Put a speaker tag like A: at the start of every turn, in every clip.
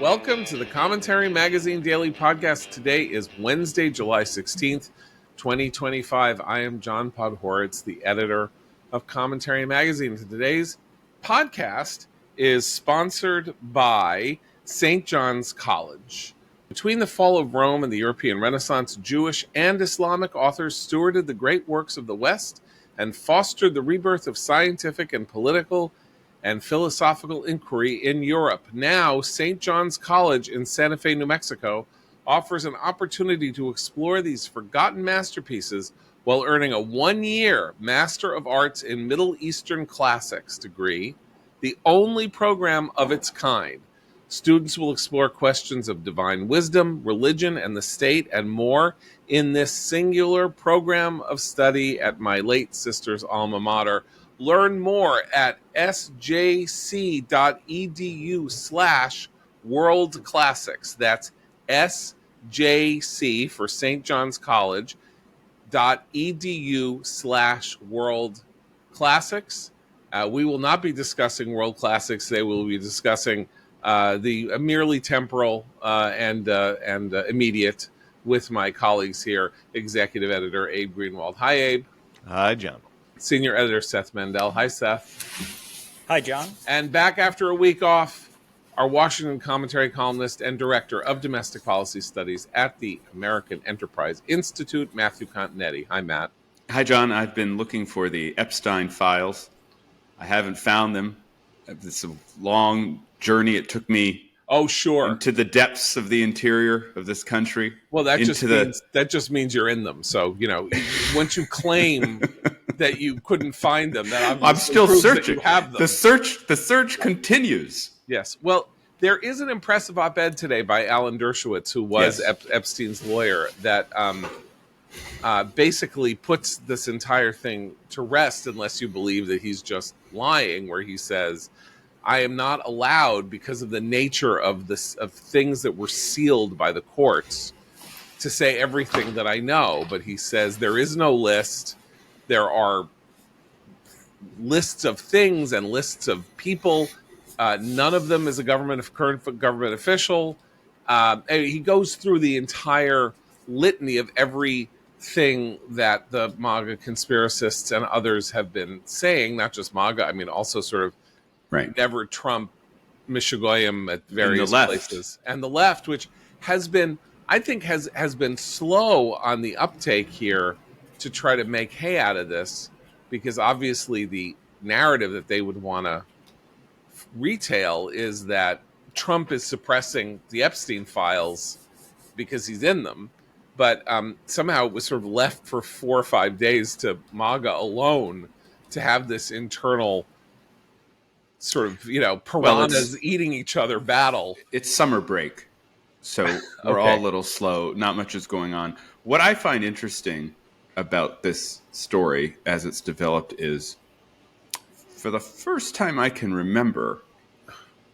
A: Welcome to the Commentary Magazine Daily Podcast. Today is Wednesday, July 16th, 2025. I am John Podhoretz, the editor of Commentary Magazine. Today's podcast is sponsored by St. John's College. Between the fall of Rome and the European Renaissance, Jewish and Islamic authors stewarded the great works of the West and fostered the rebirth of scientific and political and philosophical inquiry in Europe. Now, St. John's College in Santa Fe, New Mexico, offers an opportunity to explore these forgotten masterpieces while earning a one-year Master of Arts in Middle Eastern Classics degree, the only program of its kind. Students will explore questions of divine wisdom, religion, and the state, and more in this singular program of study at my late sister's alma mater. Learn more at sjc.edu/World Classics. That's SJC for St. John's College .edu/World Classics. We will not be discussing World Classics today. We will be discussing the merely temporal and immediate with my colleagues here, Executive Editor Abe Greenwald. Hi, Abe.
B: Hi, John.
A: Senior Editor Seth Mandel. Hi, Seth.
C: Hi, John.
A: And back after a week off, our Washington commentary columnist and director of domestic policy studies at the American Enterprise Institute, Matthew Continetti. Hi, Matt.
D: Hi, John. I've been looking for the Epstein files. I haven't found them. It's a long journey. It took me into the depths of the interior of this country.
A: Well, that just means you're in them. So, once you claim that you couldn't find them, that
D: I'm still searching.
A: You have them.
D: The search continues.
A: Yes. Well, there is an impressive op-ed today by Alan Dershowitz, who was Epstein's lawyer, that basically puts this entire thing to rest, unless you believe that he's just lying, where he says, I am not allowed, because of the nature of things that were sealed by the courts, to say everything that I know. But he says there is no list. There are lists of things and lists of people. None of them is a current government official. He goes through the entire litany of everything that the MAGA conspiracists and others have been saying, not just MAGA, I mean also sort of never Trump Michigoyim at various places. And the left, which has been, I think, has been slow on the uptake here to try to make hay out of this, because obviously the narrative that they would want to retail is that Trump is suppressing the Epstein files because he's in them. But somehow it was sort of left for 4 or 5 days to MAGA alone to have this internal sort of, piranhas eating each other battle.
D: It's summer break, so we're all a little slow. Not much is going on. What I find interesting about this story as it's developed is, for the first time I can remember,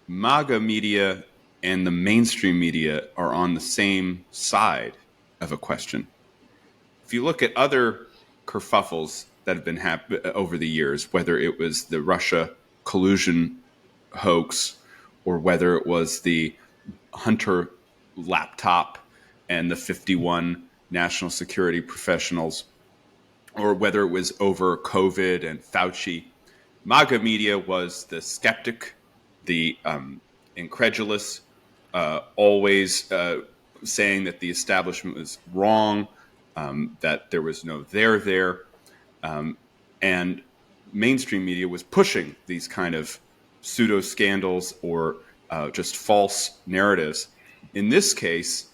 D: MAGA media and the mainstream media are on the same side of a question. If you look at other kerfuffles that have been over the years, whether it was the Russia collusion hoax, or whether it was the Hunter laptop and the 51 national security professionals, or whether it was over COVID and Fauci, MAGA media was the skeptic, the incredulous, always saying that the establishment was wrong, that there was no there. And mainstream media was pushing these kind of pseudo scandals or just false narratives. In this case,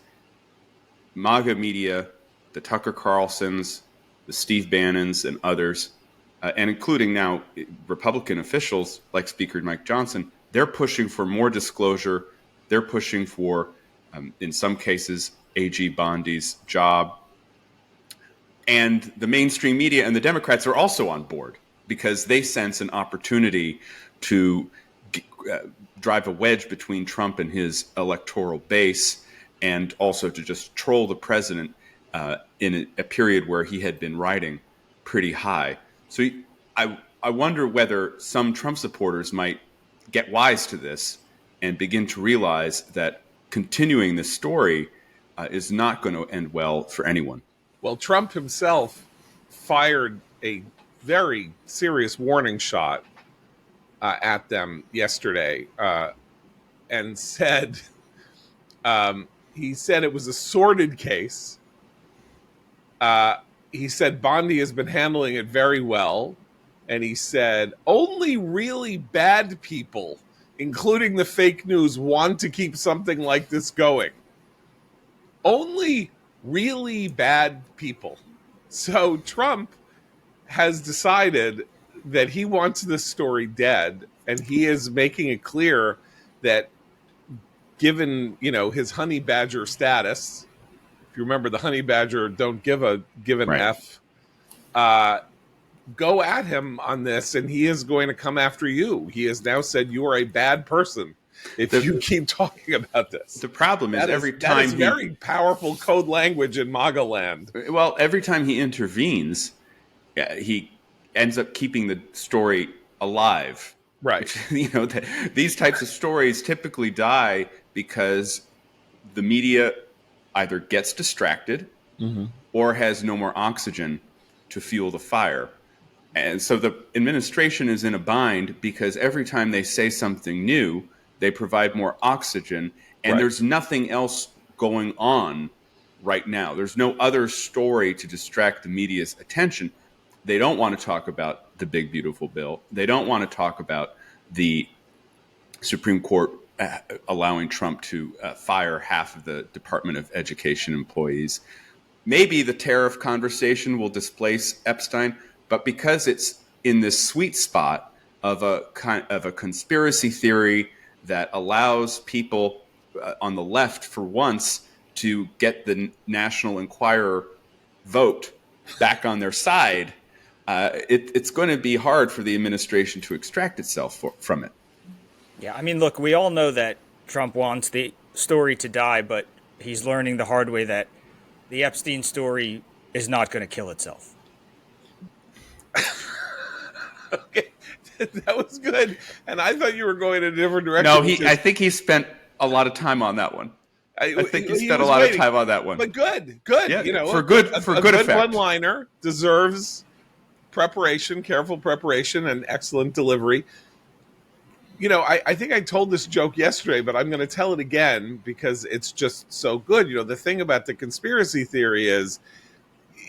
D: MAGA media, the Tucker Carlsons, the Steve Bannons, and others, and including now Republican officials like Speaker Mike Johnson, they're pushing for more disclosure. They're pushing for, in some cases, A.G. Bondi's job. And the mainstream media and the Democrats are also on board, because they sense an opportunity to drive a wedge between Trump and his electoral base, and also to just troll the president in a period where he had been riding pretty high. So I wonder whether some Trump supporters might get wise to this and begin to realize that continuing this story is not going to end well for anyone.
A: Well, Trump himself fired a very serious warning shot at them yesterday, and said he said it was a sordid case. He said Bondi has been handling it very well, and he said only really bad people, including the fake news, want to keep something like this going. Only really bad people. So Trump has decided that he wants this story dead, and he is making it clear that given, his honey badger status, if you remember the honey badger don't give an
D: right.
A: F, go at him on this, and he is going to come after you. He has now said you are a bad person if you keep talking about this.
D: The problem is that is
A: very powerful code language in MAGA land.
D: Well, every time he intervenes, he ends up keeping the story alive.
A: Right.
D: These types of stories typically die because the media either gets distracted or has no more oxygen to fuel the fire. And so the administration is in a bind because every time they say something new, they provide more oxygen, and there's nothing else going on right now. There's no other story to distract the media's attention. They don't want to talk about the big, beautiful bill. They don't want to talk about the Supreme Court allowing Trump to fire half of the Department of Education employees. Maybe the tariff conversation will displace Epstein, but because it's in this sweet spot of a conspiracy theory that allows people on the left, for once, to get the National Enquirer vote back on their side, it's going to be hard for the administration to extract itself from it.
B: Yeah, I mean, look, we all know that Trump wants the story to die, but he's learning the hard way that the Epstein story is not going to kill itself.
A: Okay, that was good. And I thought you were going in a different direction.
D: No, I think he spent a lot of time on that one. I think he spent a lot of time on that one.
A: But good.
D: Yeah, for good effect.
A: One-liner deserves preparation, careful preparation, and excellent delivery. I think I told this joke yesterday, but I'm going to tell it again because it's just so good. The thing about the conspiracy theory is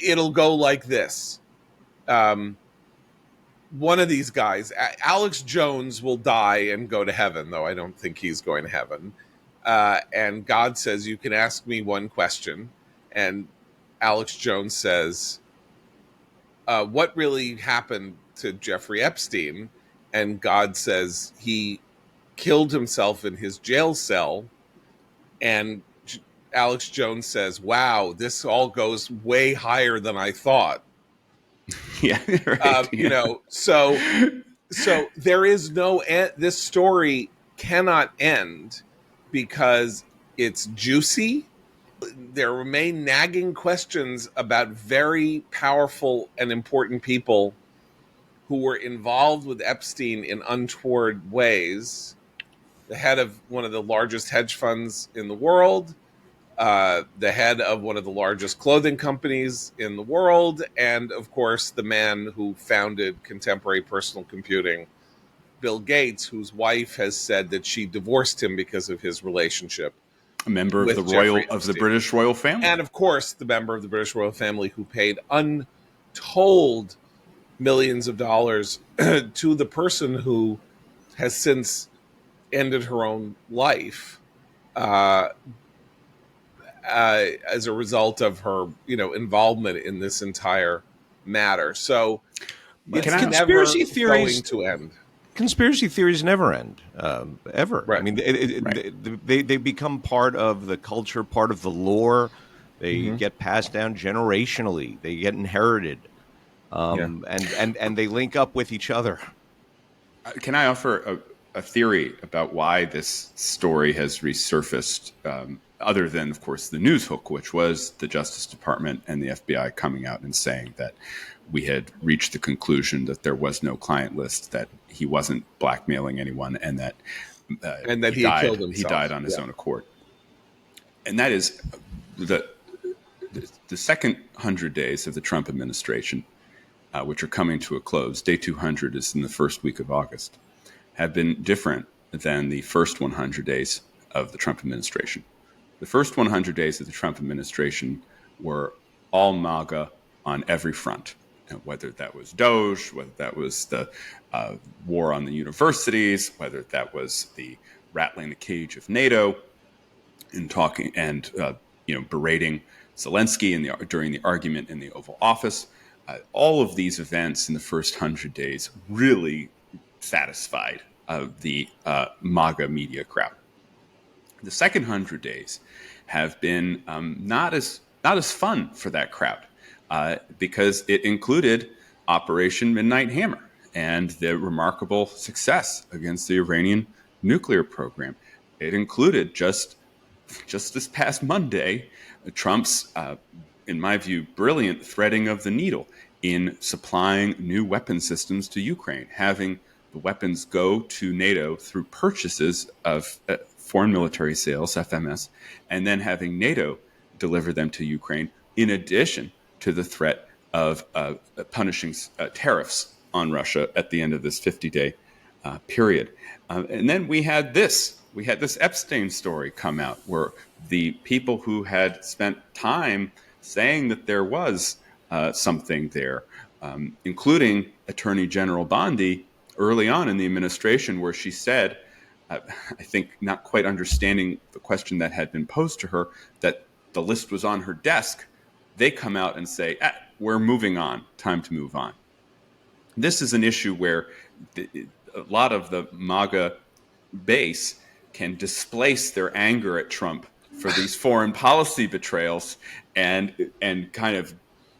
A: it'll go like this. One of these guys, Alex Jones, will die and go to heaven, though I don't think he's going to heaven. And God says, you can ask me one question. And Alex Jones says, what really happened to Jeffrey Epstein? And God says he killed himself in his jail cell. And Alex Jones says, wow, this all goes way higher than I thought.
D: Yeah, right.
A: So there is no this story cannot end because it's juicy. There remain nagging questions about very powerful and important people who were involved with Epstein in untoward ways. The head of one of the largest hedge funds in the world, the head of one of the largest clothing companies in the world, and of course the man who founded contemporary personal computing, Bill Gates, whose wife has said that she divorced him because of his relationship.
D: A member of the British royal family,
A: and of course the member of the British royal family who paid untold millions of dollars to the person who has since ended her own life as a result of her, involvement in this entire matter. So it's
C: conspiracy theories
A: going to end.
C: Conspiracy theories never end, ever.
A: Right.
C: I mean, they become part of the culture, part of the lore. They get passed down generationally. They get inherited, and they link up with each other.
D: Can I offer a theory about why this story has resurfaced, other than, of course, the news hook, which was the Justice Department and the FBI coming out and saying that we had reached the conclusion that there was no client list, that he wasn't blackmailing anyone, and that
A: he killed himself.
D: He died on his own accord. and that is the second 100 days of the Trump administration, which are coming to a close. Day 200 is in the first week of August, have been different than the first 100 days of the Trump administration. The first 100 days of the Trump administration were all MAGA on every front, whether that was Doge, whether that was the war on the universities, whether that was the rattling the cage of NATO, and talking and berating Zelensky during the argument in the Oval Office. All of these events in the first 100 days really satisfied the MAGA media crowd. The second 100 days have been not as fun for that crowd because it included Operation Midnight Hammer and the remarkable success against the Iranian nuclear program. It included just this past Monday, Trump's, in my view, brilliant threading of the needle in supplying new weapon systems to Ukraine, having the weapons go to NATO through purchases of foreign military sales, FMS, and then having NATO deliver them to Ukraine, in addition to the threat of punishing tariffs on Russia at the end of this 50-day period. And then we had this Epstein story come out, where the people who had spent time saying that there was something there, including Attorney General Bondi early on in the administration, where she said, I think not quite understanding the question that had been posed to her, that the list was on her desk. They come out and say, we're moving on, time to move on. This is an issue where a lot of the MAGA base can displace their anger at Trump for these foreign policy betrayals and kind of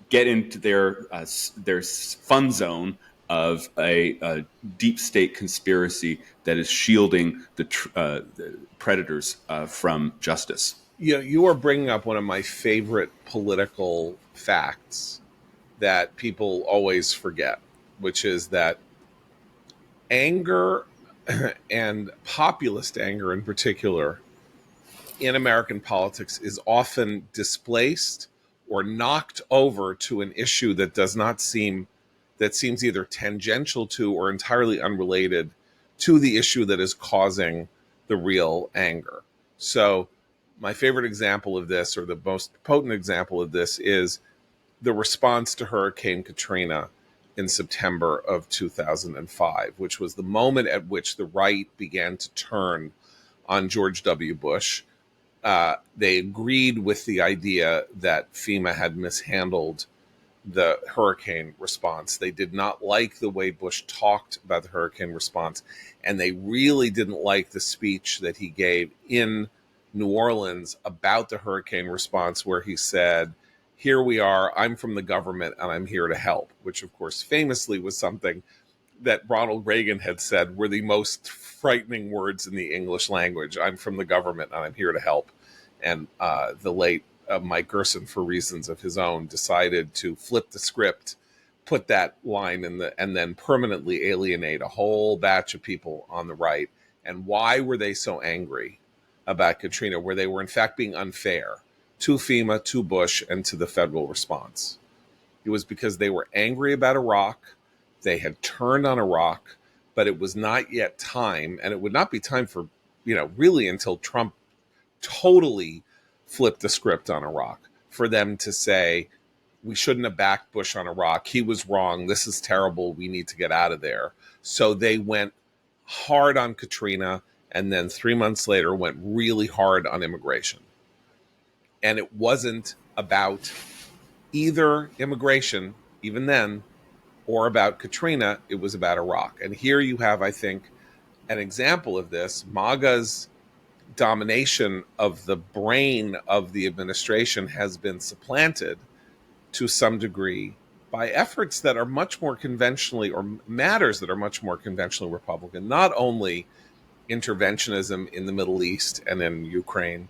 D: get into their fun zone of a deep state conspiracy that is shielding the predators from justice.
A: You are bringing up one of my favorite political facts that people always forget, which is that anger and populist anger in particular in American politics is often displaced or knocked over to an issue that seems either tangential to or entirely unrelated to the issue that is causing the real anger. So my favorite example of this, or the most potent example of this, is the response to Hurricane Katrina in September of 2005, which was the moment at which the right began to turn on George W. Bush. They agreed with the idea that FEMA had mishandled the hurricane response. They did not like the way Bush talked about the hurricane response, and they really didn't like the speech that he gave in New Orleans about the hurricane response, where he said, "Here we are, I'm from the government and I'm here to help," which of course famously was something that Ronald Reagan had said were the most frightening words in the English language. "I'm from the government and I'm here to help." And the late Mike Gerson, for reasons of his own, decided to flip the script, put that line in and then permanently alienate a whole batch of people on the right. And why were they so angry about Katrina, where they were in fact being unfair to FEMA, to Bush, and to the federal response? It was because they were angry about Iraq. They had turned on Iraq, but it was not yet time, and it would not be time for, really until Trump totally flipped the script on Iraq, for them to say, we shouldn't have backed Bush on Iraq. He was wrong. This is terrible. We need to get out of there. So they went hard on Katrina, and then 3 months later went really hard on immigration. And it wasn't about either immigration, even then, or about Katrina. It was about Iraq. And here you have, I think, an example of this. MAGA's domination of the brain of the administration has been supplanted to some degree by efforts that are much more conventionally, or matters that are much more conventionally Republican, not only interventionism in the Middle East and in Ukraine,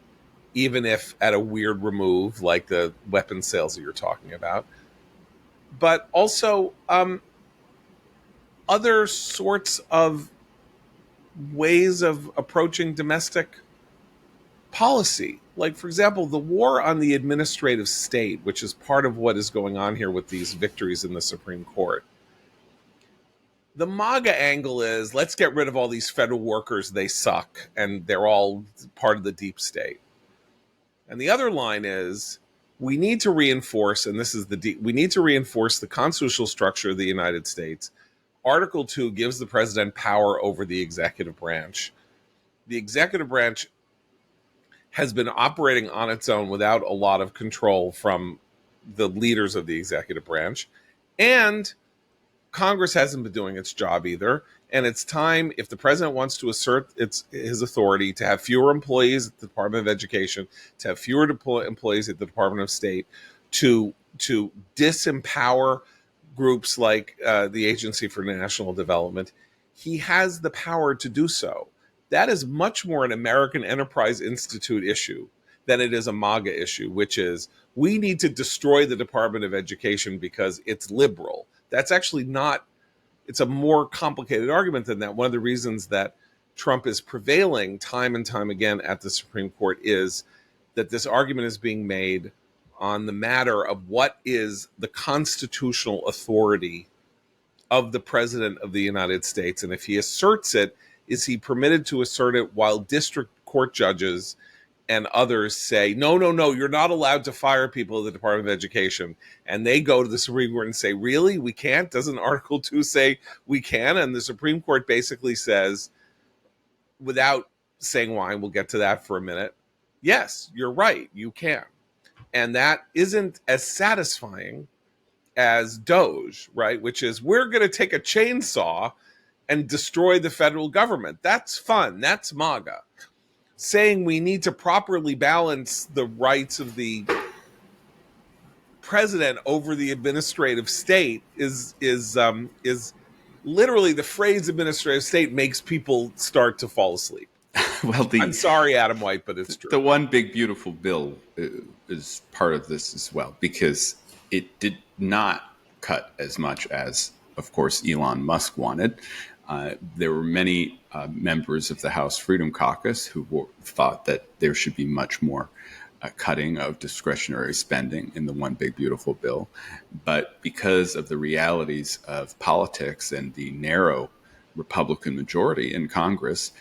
A: even if at a weird remove like the weapons sales that you're talking about, but also other sorts of ways of approaching domestic policy. like, for example, the war on the administrative state, which is part of what is going on here with these victories in the Supreme Court. The MAGA angle is, let's get rid of all these federal workers. They suck, and they're all part of the deep state. And the other line is, we need to reinforce, and this is we need to reinforce the constitutional structure of the United States. Article 2 gives the president power over the executive branch. The executive branch has been operating on its own without a lot of control from the leaders of the executive branch. And Congress hasn't been doing its job either. And it's time, if the president wants to assert his authority, to have fewer employees at the Department of Education, to have fewer employees at the Department of State, to disempower groups like the Agency for National Development. He has the power to do so. That is much more an American Enterprise Institute issue than it is a MAGA issue, which is, we need to destroy the Department of Education because it's liberal. That's actually not, it's a more complicated argument than that. One of the reasons that Trump is prevailing time and time again at the Supreme Court is that this argument is being made on the matter of what is the constitutional authority of the President of the United States. And if he asserts it, is he permitted to assert it while district court judges and others say, no, you're not allowed to fire people at the Department of Education. And they go to the Supreme Court and say, really? We can't? Doesn't Article 2 say we can? And the Supreme Court basically says, without saying why, and we'll get to that for a minute, yes, you're right, you can. And that isn't as satisfying as Doge, right? Which is, we're going to take a chainsaw and destroy the federal government. That's fun. That's MAGA. Saying we need to properly balance the rights of the president over the administrative state is literally, the phrase administrative state makes people start to fall asleep.
D: Well,
A: I'm sorry, Adam White, but it's true.
D: The one big beautiful bill is part of this as well, because it did not cut as much as, of course, Elon Musk wanted. There were many members of the House Freedom Caucus who thought that there should be much more cutting of discretionary spending in the one big beautiful bill. But because of the realities of politics and the narrow Republican majority in Congress,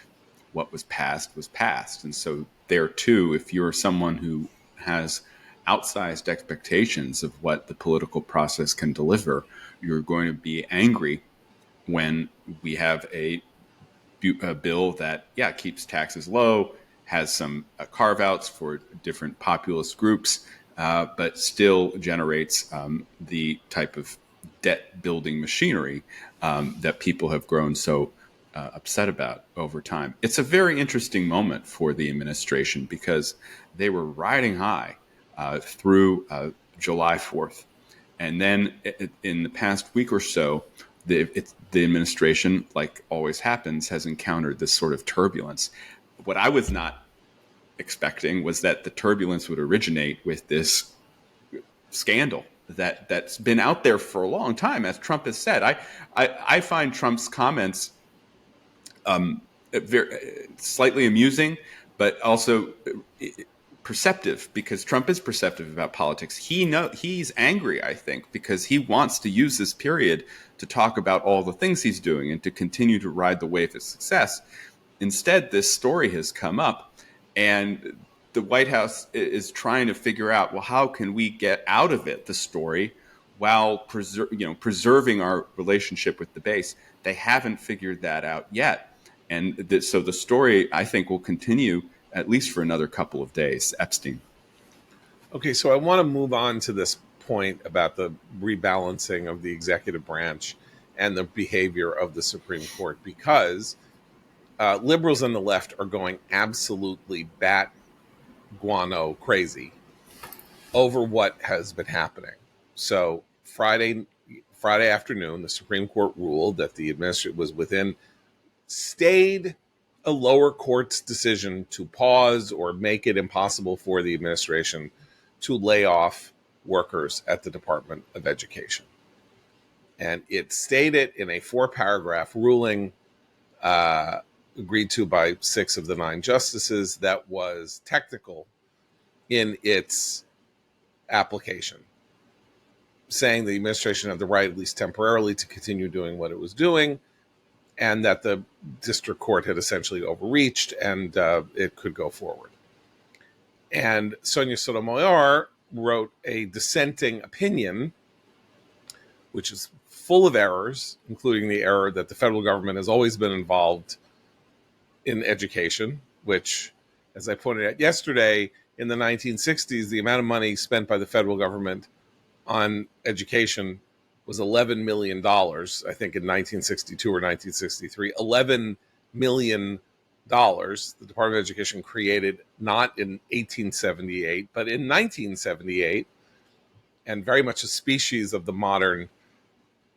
D: what was passed was passed. And so there too, if you're someone who has outsized expectations of what the political process can deliver, you're going to be angry when we have a bill that, keeps taxes low, has some carve-outs for different populist groups, but still generates the type of debt-building machinery that people have grown so upset about over time. It's a very interesting moment for the administration because they were riding high through July 4th. And then in the past week or so, the administration, like always happens, has encountered this sort of turbulence. What I was not expecting was that the turbulence would originate with this scandal that's been out there for a long time, as Trump has said. I find Trump's comments very slightly amusing, but also perceptive, because Trump is perceptive about politics. He's angry, I think, because he wants to use this period to talk about all the things he's doing and to continue to ride the wave of success. Instead, this story has come up, and the White House is trying to figure out, well, how can we get out of it, the story, while preserving our relationship with the base? They haven't figured that out yet. And so the story, I think, will continue at least for another couple of days. Epstein.
A: Okay, so I want to move on to this point about the rebalancing of the executive branch and the behavior of the Supreme Court, because liberals on the left are going absolutely bat guano crazy over what has been happening. So Friday afternoon, the Supreme Court ruled that the administration was stayed a lower court's decision to pause or make it impossible for the administration to lay off workers at the Department of Education. And it stated in a 4-paragraph ruling agreed to by 6 of the 9 justices that was technical in its application, saying the administration had the right, at least temporarily, to continue doing what it was doing, and that the district court had essentially overreached and it could go forward. And Sonia Sotomayor wrote a dissenting opinion, which is full of errors, including the error that the federal government has always been involved in education, which, as I pointed out yesterday, in the 1960s, the amount of money spent by the federal government on education was $11 million, I think in 1962 or 1963. $11 million the Department of Education created not in 1878, but in 1978, and very much a species of the modern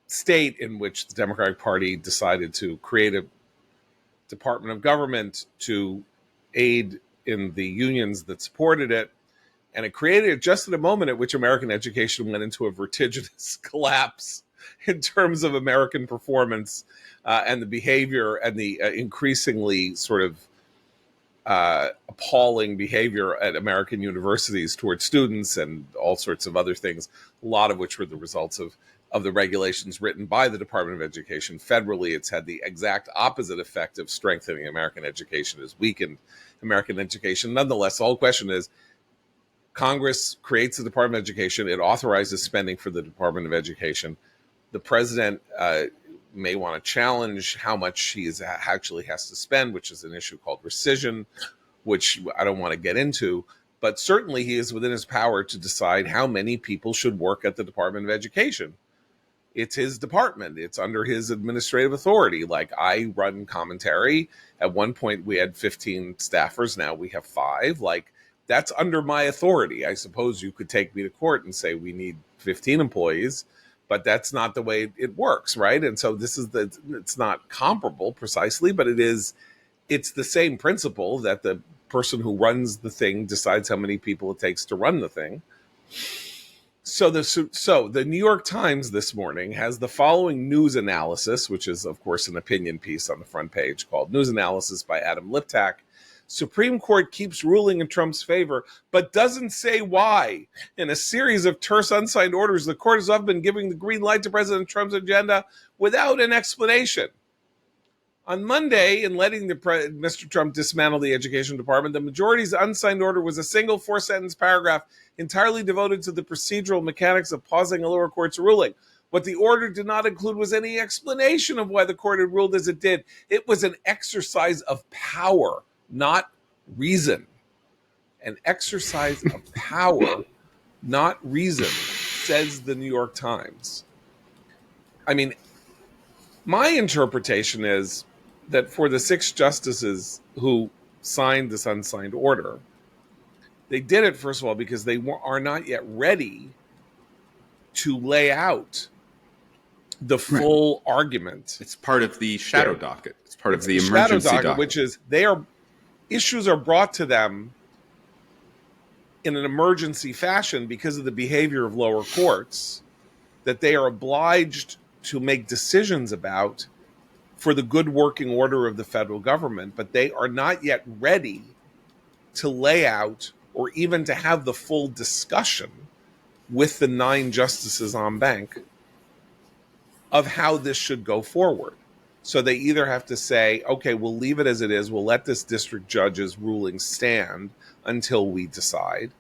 A: state in which the Democratic Party decided to create a department of government to aid in the unions that supported it. And it created it just at a moment at which American education went into a vertiginous collapse in terms of American performance and the behavior and the increasingly sort of appalling behavior at American universities towards students and all sorts of other things, a lot of which were the results of the regulations written by the Department of Education. Federally, it's had the exact opposite effect of strengthening American education, has weakened American education. Nonetheless, the whole question is, Congress creates the Department of Education. It authorizes spending for the Department of Education. The president may want to challenge how much he actually has to spend, which is an issue called rescission, which I don't want to get into. But certainly he is within his power to decide how many people should work at the Department of Education. It's his department. It's under his administrative authority. Like, I run commentary. At one point we had 15 staffers. Now we have 5. Like, that's under my authority. I suppose you could take me to court and say we need 15 employees, but that's not the way it works, right? And so it's not comparable precisely, but it's the same principle that the person who runs the thing decides how many people it takes to run the thing. So the New York Times this morning has the following news analysis, which is, of course, an opinion piece on the front page called News Analysis by Adam Liptak. Supreme Court keeps ruling in Trump's favor, but doesn't say why. In a series of terse unsigned orders, the court has often been giving the green light to President Trump's agenda without an explanation. On Monday, in letting Mr. Trump dismantle the Education Department, the majority's unsigned order was a single 4-sentence paragraph entirely devoted to the procedural mechanics of pausing a lower court's ruling. What the order did not include was any explanation of why the court had ruled as it did. It was an exercise of power, not reason. An exercise of power, not reason, says the New York Times. I mean, my interpretation is that for the 6 justices who signed this unsigned order, they did it, first of all, because they are not yet ready to lay out the full argument.
D: It's part of the shadow docket. It's part of the
A: emergency
D: shadow docket,
A: which is issues are brought to them in an emergency fashion because of the behavior of lower courts that they are obliged to make decisions about for the good working order of the federal government, but they are not yet ready to lay out or even to have the full discussion with the 9 justices en banc of how this should go forward. So they either have to say, okay, we'll leave it as it is, we'll let this district judge's ruling stand until we decide,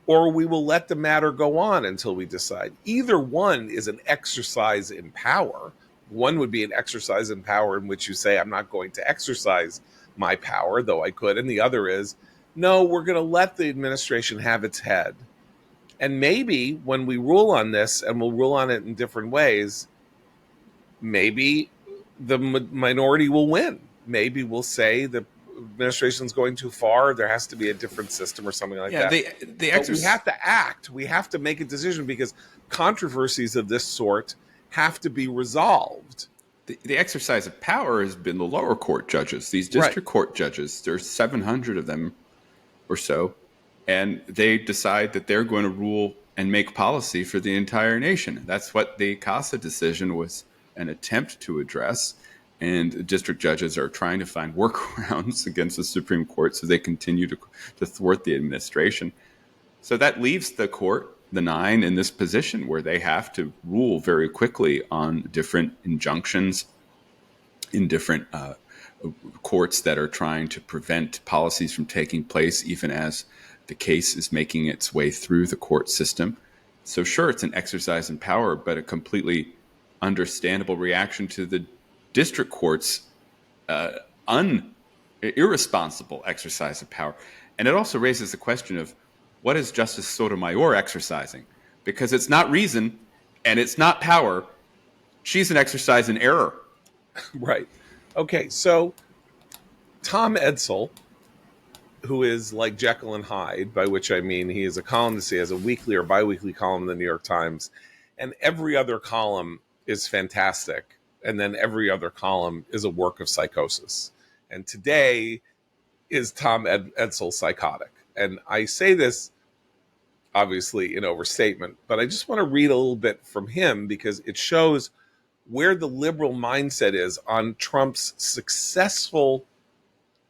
A: or we will let the matter go on until we decide. Either one is an exercise in power. One would be an exercise in power in which you say, I'm not going to exercise my power, though I could. And the other is, no, we're going to let the administration have its head. And maybe when we rule on this, and we'll rule on it in different ways, maybe the minority will win. Maybe we'll say the administration's going too far. There has to be a different system or something like that. But we have to act. We have to make a decision because controversies of this sort have to be resolved.
D: The exercise of power has been the lower court judges, these district court judges. There's 700 of them or so, and they decide that they're going to rule and make policy for the entire nation. That's what the CASA decision was an attempt to address, and district judges are trying to find workarounds against the Supreme Court so they continue to thwart the administration. So that leaves the court, the nine, in this position where they have to rule very quickly on different injunctions in different courts that are trying to prevent policies from taking place, even as the case is making its way through the court system. So sure, it's an exercise in power, but a completely understandable reaction to the district court's irresponsible exercise of power. And it also raises the question of, what is Justice Sotomayor exercising? Because it's not reason and it's not power. She's an exercise in error.
A: Right. Okay, so Tom Edsall, who is like Jekyll and Hyde, by which I mean he is a columnist. He has a weekly or biweekly column in the New York Times, and every other column is fantastic, and then every other column is a work of psychosis. And today is Tom Edsall psychotic. And I say this obviously in overstatement, but I just want to read a little bit from him because it shows where the liberal mindset is on Trump's successful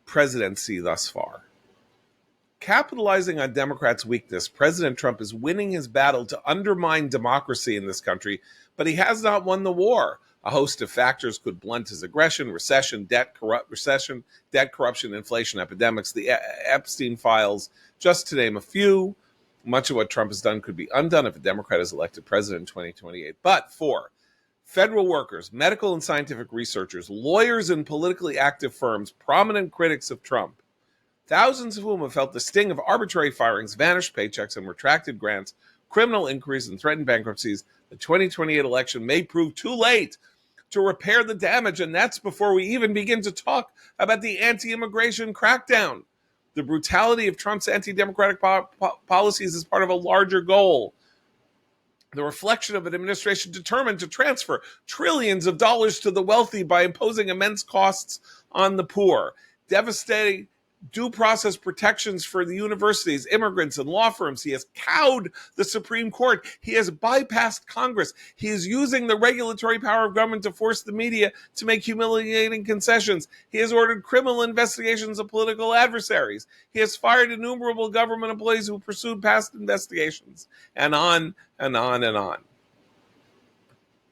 A: presidency thus far. Capitalizing on Democrats' weakness, President Trump is winning his battle to undermine democracy in this country, but he has not won the war. A host of factors could blunt his aggression: recession, debt corruption, inflation, epidemics, the Epstein files, just to name a few. Much of what Trump has done could be undone if a Democrat is elected president in 2028. But for federal workers, medical and scientific researchers, lawyers and politically active firms, prominent critics of Trump, thousands of whom have felt the sting of arbitrary firings, vanished paychecks, and retracted grants, criminal inquiries, and threatened bankruptcies, the 2028 election may prove too late to repair the damage, and that's before we even begin to talk about the anti-immigration crackdown. The brutality of Trump's anti-democratic policies is part of a larger goal. The reflection of an administration determined to transfer trillions of dollars to the wealthy by imposing immense costs on the poor, devastating due process protections for the universities, immigrants, and law firms. He has cowed the Supreme Court. He has bypassed Congress. He is using the regulatory power of government to force the media to make humiliating concessions. He has ordered criminal investigations of political adversaries. He has fired innumerable government employees who pursued past investigations, and on and on and on.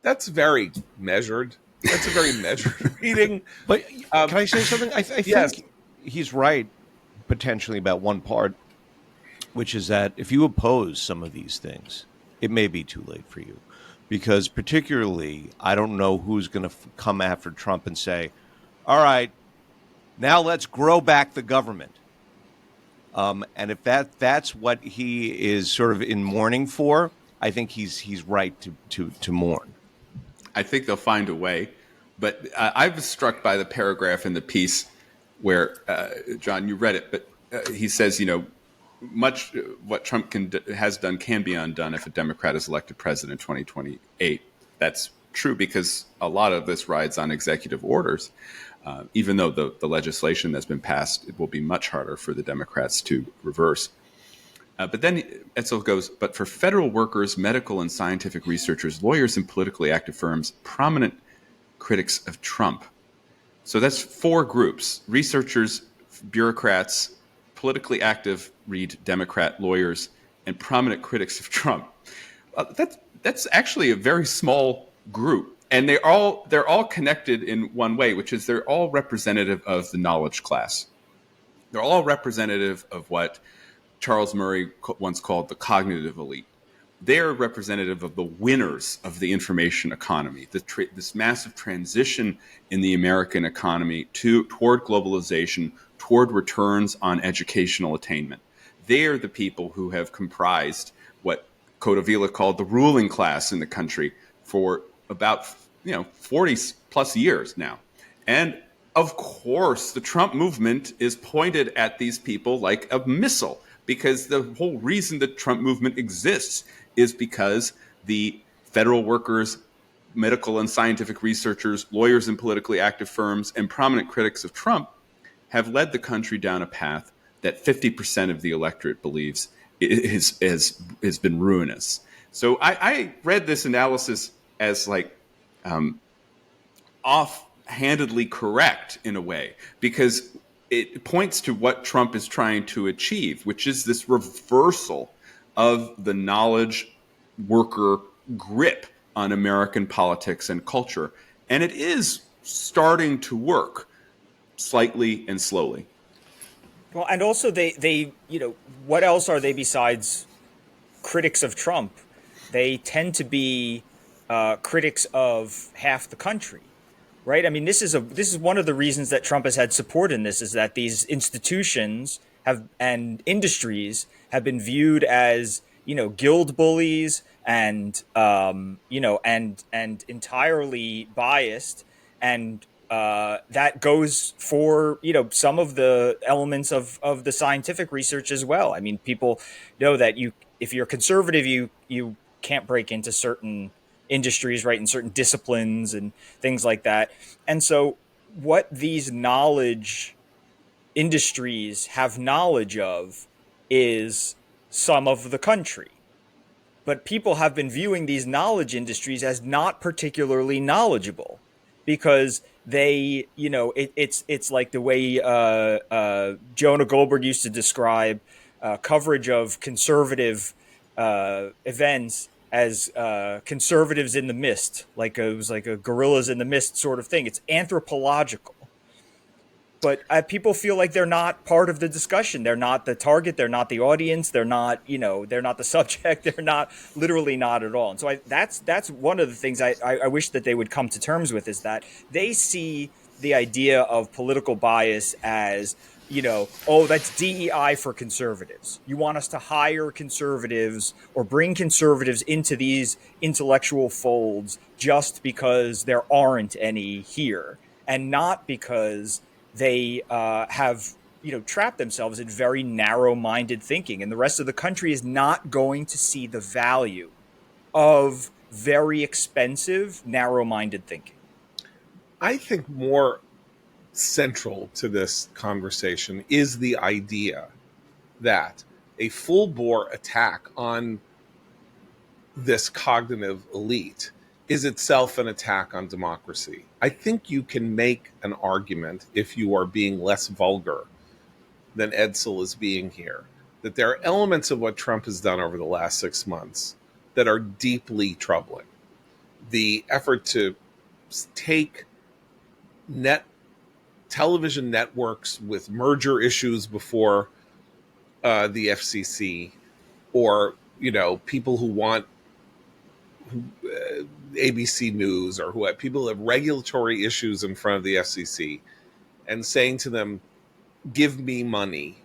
A: That's very measured. That's a very measured reading.
C: But can I say something? I think
A: yes.
C: He's right potentially about one part, which is that if you oppose some of these things, it may be too late for you. Because particularly, I don't know who's going to come after Trump and say, all right, now let's grow back the government. And if that's what he is sort of in mourning for, I think he's right to mourn.
D: I think they'll find a way. But I was struck by the paragraph in the piece where, John, you read it, but he says, much what Trump has done can be undone if a Democrat is elected president in 2028. That's true because a lot of this rides on executive orders. Even though the legislation that's been passed, it will be much harder for the Democrats to reverse. But then Edsall goes, but for federal workers, medical and scientific researchers, lawyers, and politically active firms, prominent critics of Trump. So that's four groups: researchers, bureaucrats, politically active, read Democrat lawyers, and prominent critics of Trump. That's actually a very small group. And they're all connected in one way, which is they're all representative of the knowledge class. They're all representative of what Charles Murray once called the cognitive elite. They're representative of the winners of the information economy, this massive transition in the American economy toward globalization, toward returns on educational attainment. They're the people who have comprised what Codavilla called the ruling class in the country for about 40 plus years now. And of course, the Trump movement is pointed at these people like a missile, because the whole reason the Trump movement exists is because the federal workers, medical and scientific researchers, lawyers and politically active firms, and prominent critics of Trump have led the country down a path that 50% of the electorate believes has been ruinous. So I read this analysis as offhandedly correct in a way, because it points to what Trump is trying to achieve, which is this reversal of the knowledge worker grip on American politics and culture. And it is starting to work slightly and slowly.
B: Well, and also they what else are they besides critics of Trump? They tend to be critics of half the country, right? I mean, this is one of the reasons that Trump has had support in this, is that these institutions have and industries have been viewed as, guild bullies and and entirely biased, and that goes for some of the elements of the scientific research as well. I mean, people know that if you're conservative, you can't break into certain industries, right, in certain disciplines and things like that. And so what these knowledge industries have knowledge of is some of the country. But people have been viewing these knowledge industries as not particularly knowledgeable, because they, it's like the way Jonah Goldberg used to describe coverage of conservative events as conservatives in the mist, like it was like a gorillas in the mist sort of thing. It's anthropological. But people feel like they're not part of the discussion. They're not the target. They're not the audience. They're not, they're not the subject. They're not, literally not at all. And so that's one of the things I wish that they would come to terms with, is that they see the idea of political bias as, oh, that's DEI for conservatives. You want us to hire conservatives or bring conservatives into these intellectual folds just because there aren't any here, and not because they have trapped themselves in very narrow-minded thinking, and the rest of the country is not going to see the value of very expensive, narrow-minded thinking.
A: I think more central to this conversation is the idea that a full-bore attack on this cognitive elite is itself an attack on democracy. I think you can make an argument, if you are being less vulgar than Edsel is being here, that there are elements of what Trump has done over the last 6 months that are deeply troubling. The effort to take television networks with merger issues before the FCC, or people who want ABC News, or people who have regulatory issues in front of the FCC, and saying to them, give me money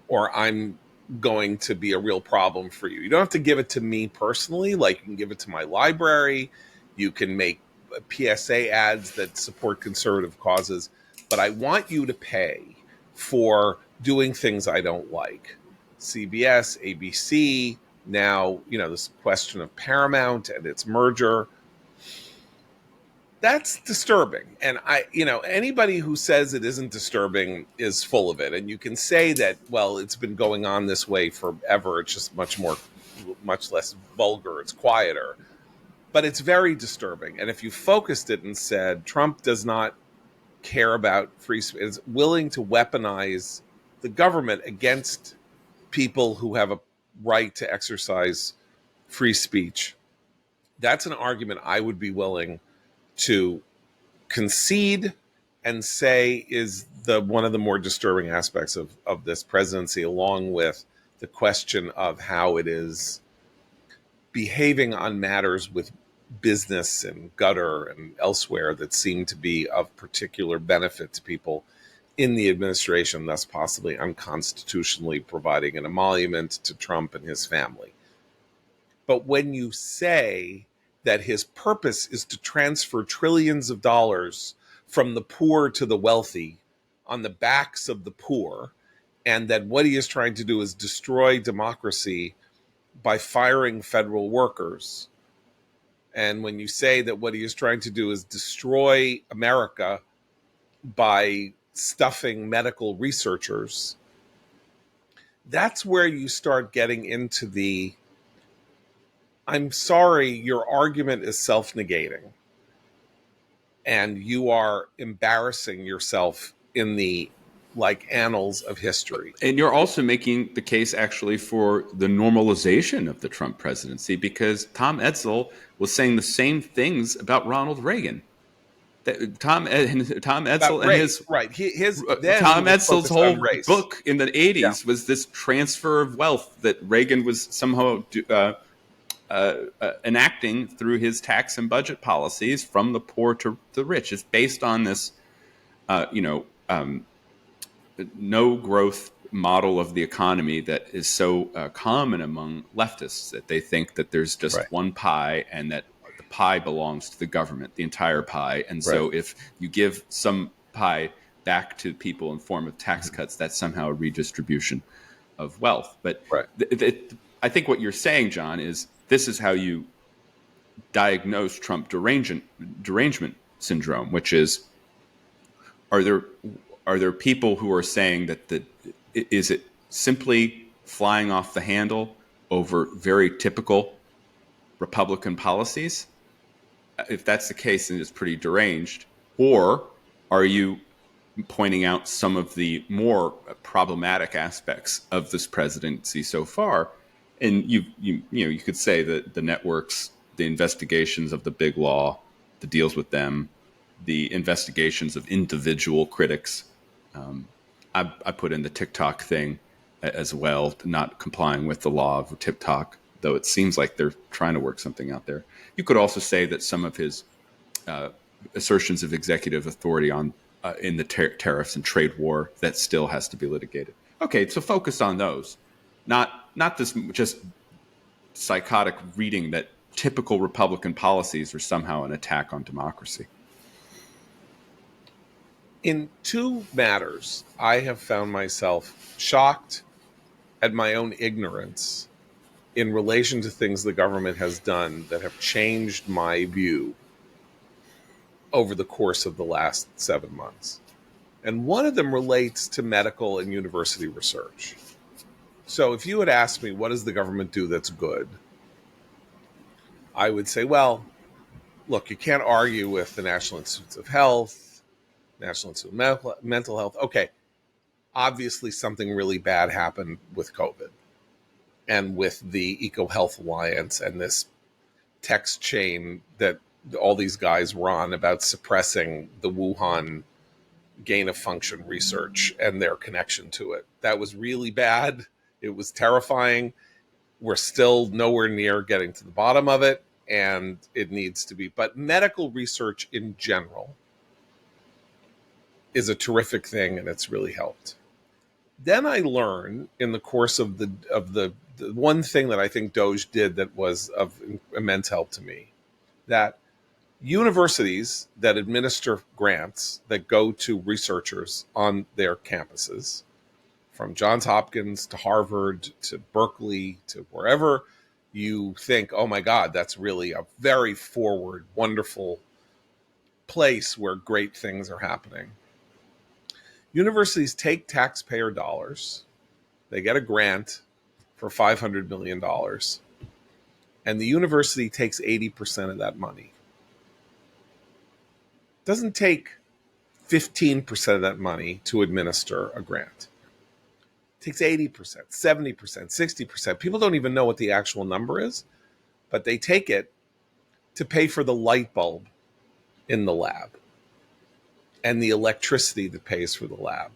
A: or I'm going to be a real problem for you. You don't have to give it to me personally. Like, you can give it to my library. You can make PSA ads that support conservative causes, but I want you to pay for doing things I don't like. CBS, ABC, now, this question of Paramount and its merger. That's disturbing. And anybody who says it isn't disturbing is full of it. And you can say that, well, it's been going on this way forever. It's just much less vulgar. It's quieter. But it's very disturbing. And if you focused it and said, Trump does not care about free speech, is willing to weaponize the government against people who have a right to exercise free speech, that's an argument I would be willing to concede and say is one of the more disturbing aspects of this presidency, along with the question of how it is behaving on matters with business and gutter and elsewhere that seem to be of particular benefit to people in the administration, thus possibly unconstitutionally providing an emolument to Trump and his family. But when you say that his purpose is to transfer trillions of dollars from the poor to the wealthy on the backs of the poor, and that what he is trying to do is destroy democracy by firing federal workers, and when you say that what he is trying to do is destroy America by stuffing medical researchers, that's where you start getting into the, I'm sorry, your argument is self-negating and you are embarrassing yourself in the like annals of history.
D: And you're also making the case actually for the normalization of the Trump presidency, because Tom Edsall was saying the same things about Ronald Reagan. Tom
A: About
D: Edsall and
A: race, right? Then he
D: Tom
A: was
D: Edsall's
A: focused on
D: whole
A: race.
D: book in the 80s was this transfer of wealth that Reagan was somehow enacting through his tax and budget policies from the poor to the rich. It's based on this, no growth model of the economy that is so common among leftists, that they think that there's just one pie and that the pie belongs to the government, the entire pie. And so if you give some pie back to people in form of tax cuts, that's somehow a redistribution of wealth. But I think what you're saying, John, is this is how you diagnose Trump derangement syndrome, which is, are there people who are saying that is it simply flying off the handle over very typical Republican policies? If that's the case, then it's pretty deranged. Or are you pointing out some of the more problematic aspects of this presidency so far? And you could say that the networks, the investigations of the big law, the deals with them, the investigations of individual critics. I put in the TikTok thing as well, not complying with the law of TikTok, though it seems like they're trying to work something out there. You could also say that some of his assertions of executive authority in the tariffs and trade war, that still has to be litigated. Okay, so focus on those, not this just psychotic reading that typical Republican policies are somehow an attack on democracy.
A: In two matters, I have found myself shocked at my own ignorance in relation to things the government has done that have changed my view over the course of the last 7 months. And one of them relates to medical and university research. So if you had asked me, what does the government do that's good? I would say, well, look, you can't argue with the National Institutes of Health, National Institute of Mental Health. Okay, obviously something really bad happened with COVID and with the EcoHealth Alliance and this text chain that all these guys run about suppressing the Wuhan gain of function research and their connection to it. That was really bad. It was terrifying. We're still nowhere near getting to the bottom of it, and it needs to be. But medical research in general is a terrific thing, and it's really helped. Then I learned in the course of the one thing that I think Doge did that was of immense help to me, that universities that administer grants that go to researchers on their campuses, from Johns Hopkins to Harvard to Berkeley to wherever you think, oh my God, that's really a very forward, wonderful place where great things are happening. Universities take taxpayer dollars, they get a grant for $500 million, and the university takes 80% of that money. It doesn't take 15% of that money to administer a grant. It takes 80%, 70%, 60%. People don't even know what the actual number is, but they take it to pay for the light bulb in the lab, and the electricity that pays for the lab,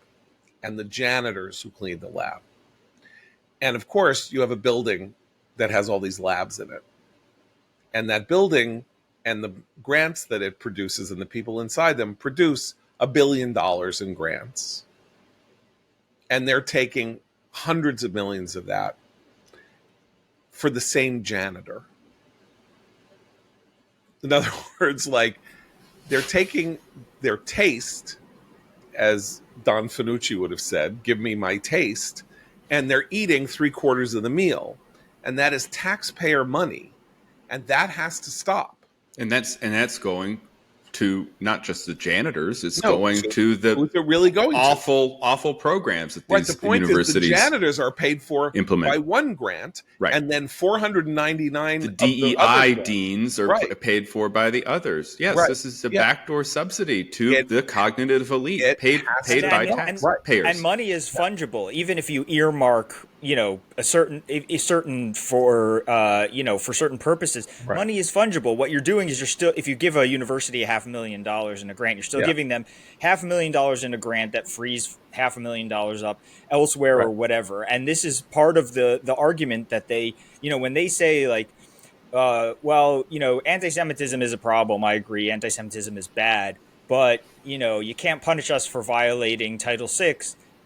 A: and the janitors who clean the lab. And of course, you have a building that has all these labs in it. And that building and the grants that it produces and the people inside them produce $1 billion in grants. And they're taking hundreds of millions of that for the same janitor. In other words, like, they're taking their taste, as Don Fanucci would have said, give me my taste, and they're eating 3/4 of the meal. And that is taxpayer money. And that has to stop.
D: And that's going to not just the janitors, it's
A: No,
D: going
A: so
D: to the
A: who's it really going to?
D: awful programs that
A: Right.
D: these
A: The point is the
D: universities
A: janitors are paid for
D: implement.
A: by one grant,
D: Right.
A: and then 499
D: The
A: of the other
D: DEI
A: grants.
D: deans are
A: Right.
D: paid for by the others. Yes,
A: Right.
D: this is a
A: Yeah.
D: backdoor subsidy to
A: It-
D: the cognitive elite,
A: it
D: paid
A: has to
D: by
A: be done. Right.
D: taxpayers.
B: And money is fungible, even if you earmark, a certain for for certain purposes.
A: Right.
B: Money is fungible. What you're doing is you're still, if you give a university $500,000 in a grant, you're still
A: Yeah.
B: giving them $500,000 in a grant that frees $500,000 up elsewhere
A: Right.
B: or whatever. And this is part of the argument that they, when they say like, anti-Semitism is a problem. I agree. Anti-Semitism is bad, but you can't punish us for violating Title VI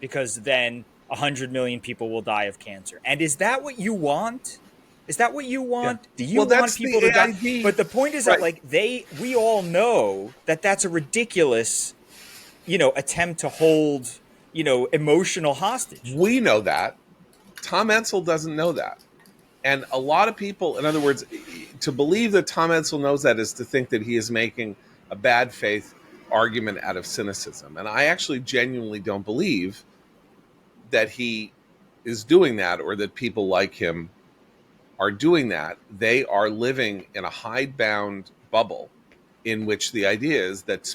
B: because then 100 million people will die of cancer. And is that what you want? Is that what you want?
A: Yeah.
B: Do you
A: Well,
B: want
A: that's
B: people
A: the
B: to die?
A: AID.
B: But the point is
A: Right.
B: that we all know that that's a ridiculous, attempt to hold, emotional hostage.
A: We know that. Tom Ensel doesn't know that. And a lot of people, in other words, to believe that Tom Ensel knows that is to think that he is making a bad faith argument out of cynicism. And I actually genuinely don't believe that he is doing that or that people like him are doing that. They are living in a hidebound bubble in which the idea is that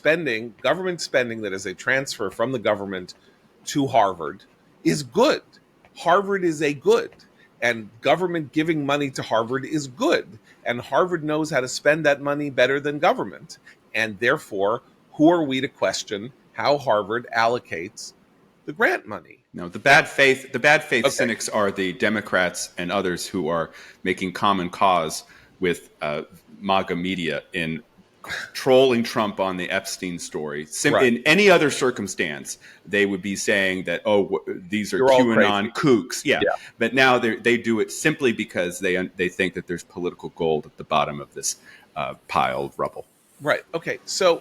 A: government spending that is a transfer from the government to Harvard is good. Harvard is a good. And government giving money to Harvard is good. And Harvard knows how to spend that money better than government. And therefore, who are we to question how Harvard allocates the grant money?
D: No, the bad faith
A: Okay.
D: cynics are the Democrats and others who are making common cause with MAGA media in trolling Trump on the Epstein story.
A: Right.
D: In any other circumstance, they would be saying that, these are
A: You're all
D: QAnon kooks. Yeah.
A: Yeah.
D: But now they do it simply because they think that there's political gold at the bottom of this pile of rubble.
A: Right. Okay. So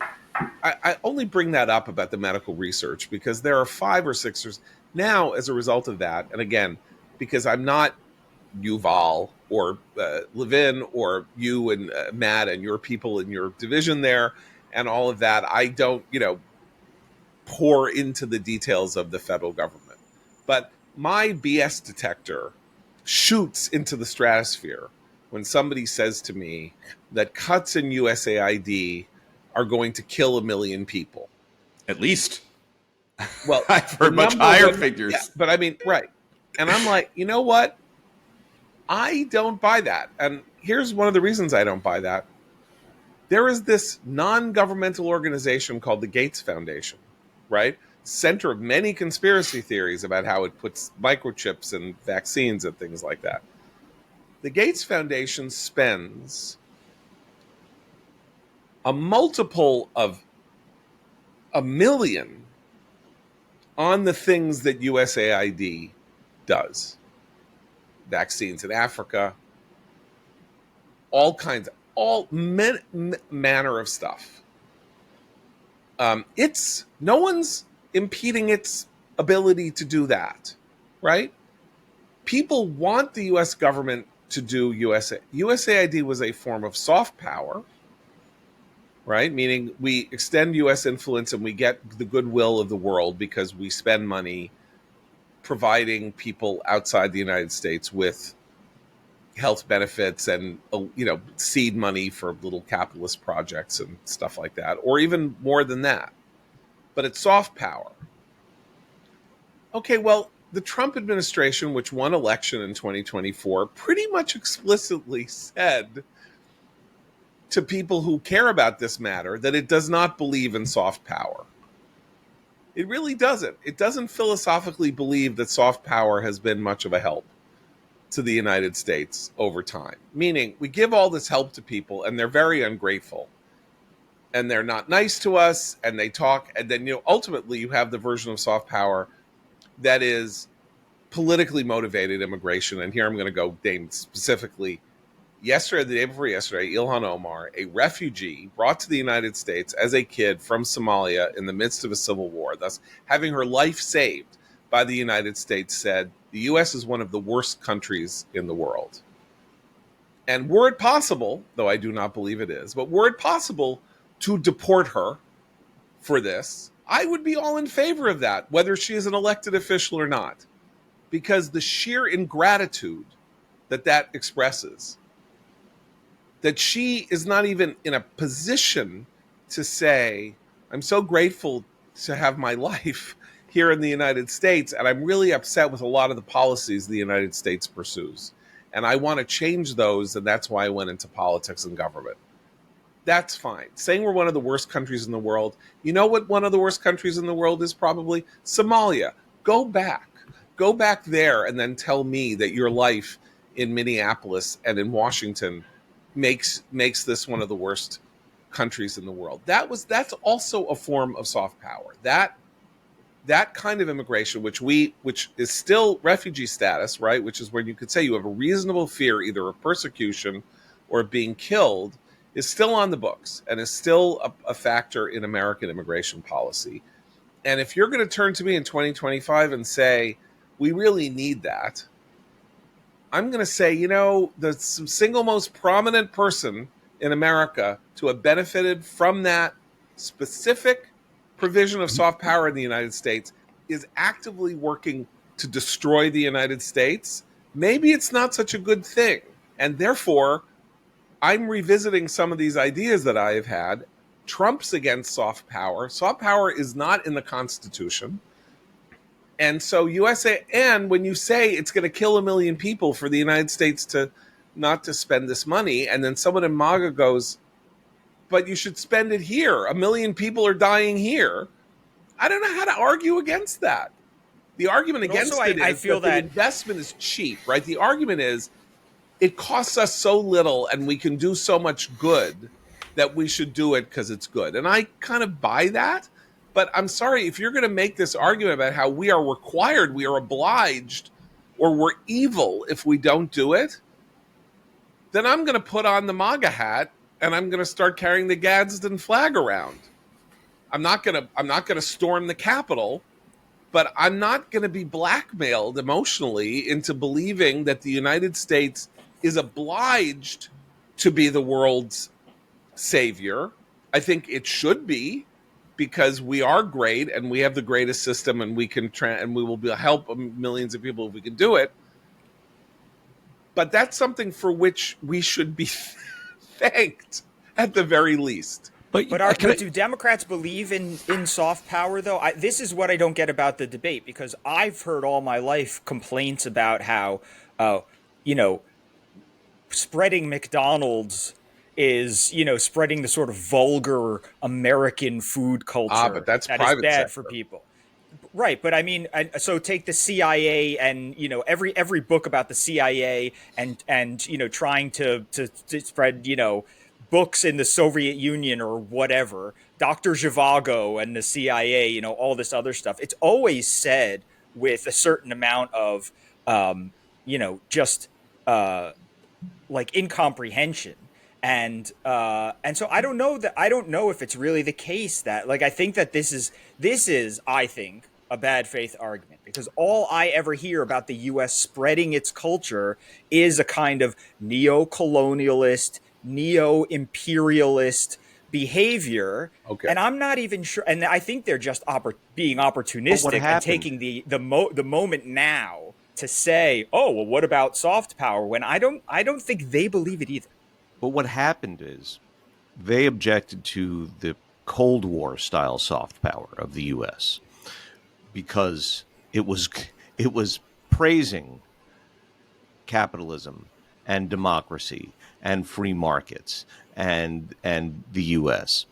A: I only bring that up about the medical research because there are 5 or 6 now as a result of that. And again, because I'm not Yuval or Levin or you and Matt and your people in your division there and all of that, I don't, pour into the details of the federal government. But my BS detector shoots into the stratosphere when somebody says to me that cuts in USAID are going to kill 1 million people.
D: At least.
A: Well,
D: I've heard much higher figures.
A: Yeah, but I mean, right. And I'm like, you know what? I don't buy that. And here's one of the reasons I don't buy that. There is this non-governmental organization called the Gates Foundation, right? Center of many conspiracy theories about how it puts microchips and vaccines and things like that. The Gates Foundation spends a multiple of 1 million on the things that USAID does. Vaccines in Africa, all manner of stuff. No one's impeding its ability to do that, right? People want the U.S. government to do USAID was a form of soft power, right? Meaning we extend U.S. influence and we get the goodwill of the world because we spend money providing people outside the United States with health benefits and seed money for little capitalist projects and stuff like that, or even more than that. But it's soft power. Okay, well, the Trump administration, which won election in 2024, pretty much explicitly said to people who care about this matter that it does not believe in soft power. It really doesn't. It doesn't philosophically believe that soft power has been much of a help to the United States over time. Meaning, we give all this help to people and they're very ungrateful. And they're not nice to us and they talk. And then, ultimately you have the version of soft power that is politically motivated immigration. And here I'm going to go name specifically. Yesterday, the day before yesterday, Ilhan Omar, a refugee brought to the United States as a kid from Somalia in the midst of a civil war, thus having her life saved by the United States, said, the U.S. is one of the worst countries in the world. And were it possible, though I do not believe it is, but were it possible, to deport her for this, I would be all in favor of that, whether she is an elected official or not, because the sheer ingratitude that expresses, that she is not even in a position to say, I'm so grateful to have my life here in the United States, and I'm really upset with a lot of the policies the United States pursues. And I want to change those, and that's why I went into politics and government. That's fine. Saying we're one of the worst countries in the world, you know what one of the worst countries in the world is probably? Somalia. Go back. Go back there and then tell me that your life in Minneapolis and in Washington makes this one of the worst countries in the world. That's also a form of soft power. That kind of immigration, which is still refugee status, right? Which is where you could say you have a reasonable fear either of persecution or being killed, is still on the books and is still a factor in American immigration policy. And if you're going to turn to me in 2025 and say, we really need that, I'm going to say, the single most prominent person in America to have benefited from that specific provision of soft power in the United States is actively working to destroy the United States. Maybe it's not such a good thing. And therefore, I'm revisiting some of these ideas that I have had. Trump's against soft power. Soft power is not in the Constitution. And so USA, and when you say it's going to kill 1 million people for the United States to not to spend this money, and then someone in MAGA goes, but you should spend it here. 1 million people are dying here. I don't know how to argue against that. The argument against it is that the investment is cheap, right? The argument is it costs us so little and we can do so much good that we should do it because it's good. And I kind of buy that. But I'm sorry, if you're going to make this argument about how we are required, we are obliged, or we're evil if we don't do it, then I'm going to put on the MAGA hat and I'm going to start carrying the Gadsden flag around. I'm not going to storm the Capitol, but I'm not going to be blackmailed emotionally into believing that the United States is obliged to be the world's savior. I think it should be, because we are great and we have the greatest system and we can and we will help millions of people if we can do it. But that's something for which we should be thanked at the very least.
B: But do Democrats believe in soft power, though? This is what I don't get about the debate, because I've heard all my life complaints about how, spreading McDonald's is, spreading the sort of vulgar American food culture
A: but that's
B: that
A: private
B: is bad
A: sector
B: for people. Right, but I mean, so take the CIA and every book about the CIA and trying to spread books in the Soviet Union or whatever, Dr. Zhivago and the CIA, all this other stuff. It's always said with a certain amount of like incomprehension. And so I don't know if it's really the case that, like, I think that this is I think a bad faith argument, because all I ever hear about the US spreading its culture is a kind of neo-colonialist, neo-imperialist behavior.
A: Okay.
B: And I'm not even sure, and I think they're just being opportunistic and taking the moment now to say, oh, well, what about soft power, when I don't think they believe it either.
C: But what happened is they objected to the Cold War style soft power of the U.S. because it was praising capitalism and democracy and free markets and the U.S.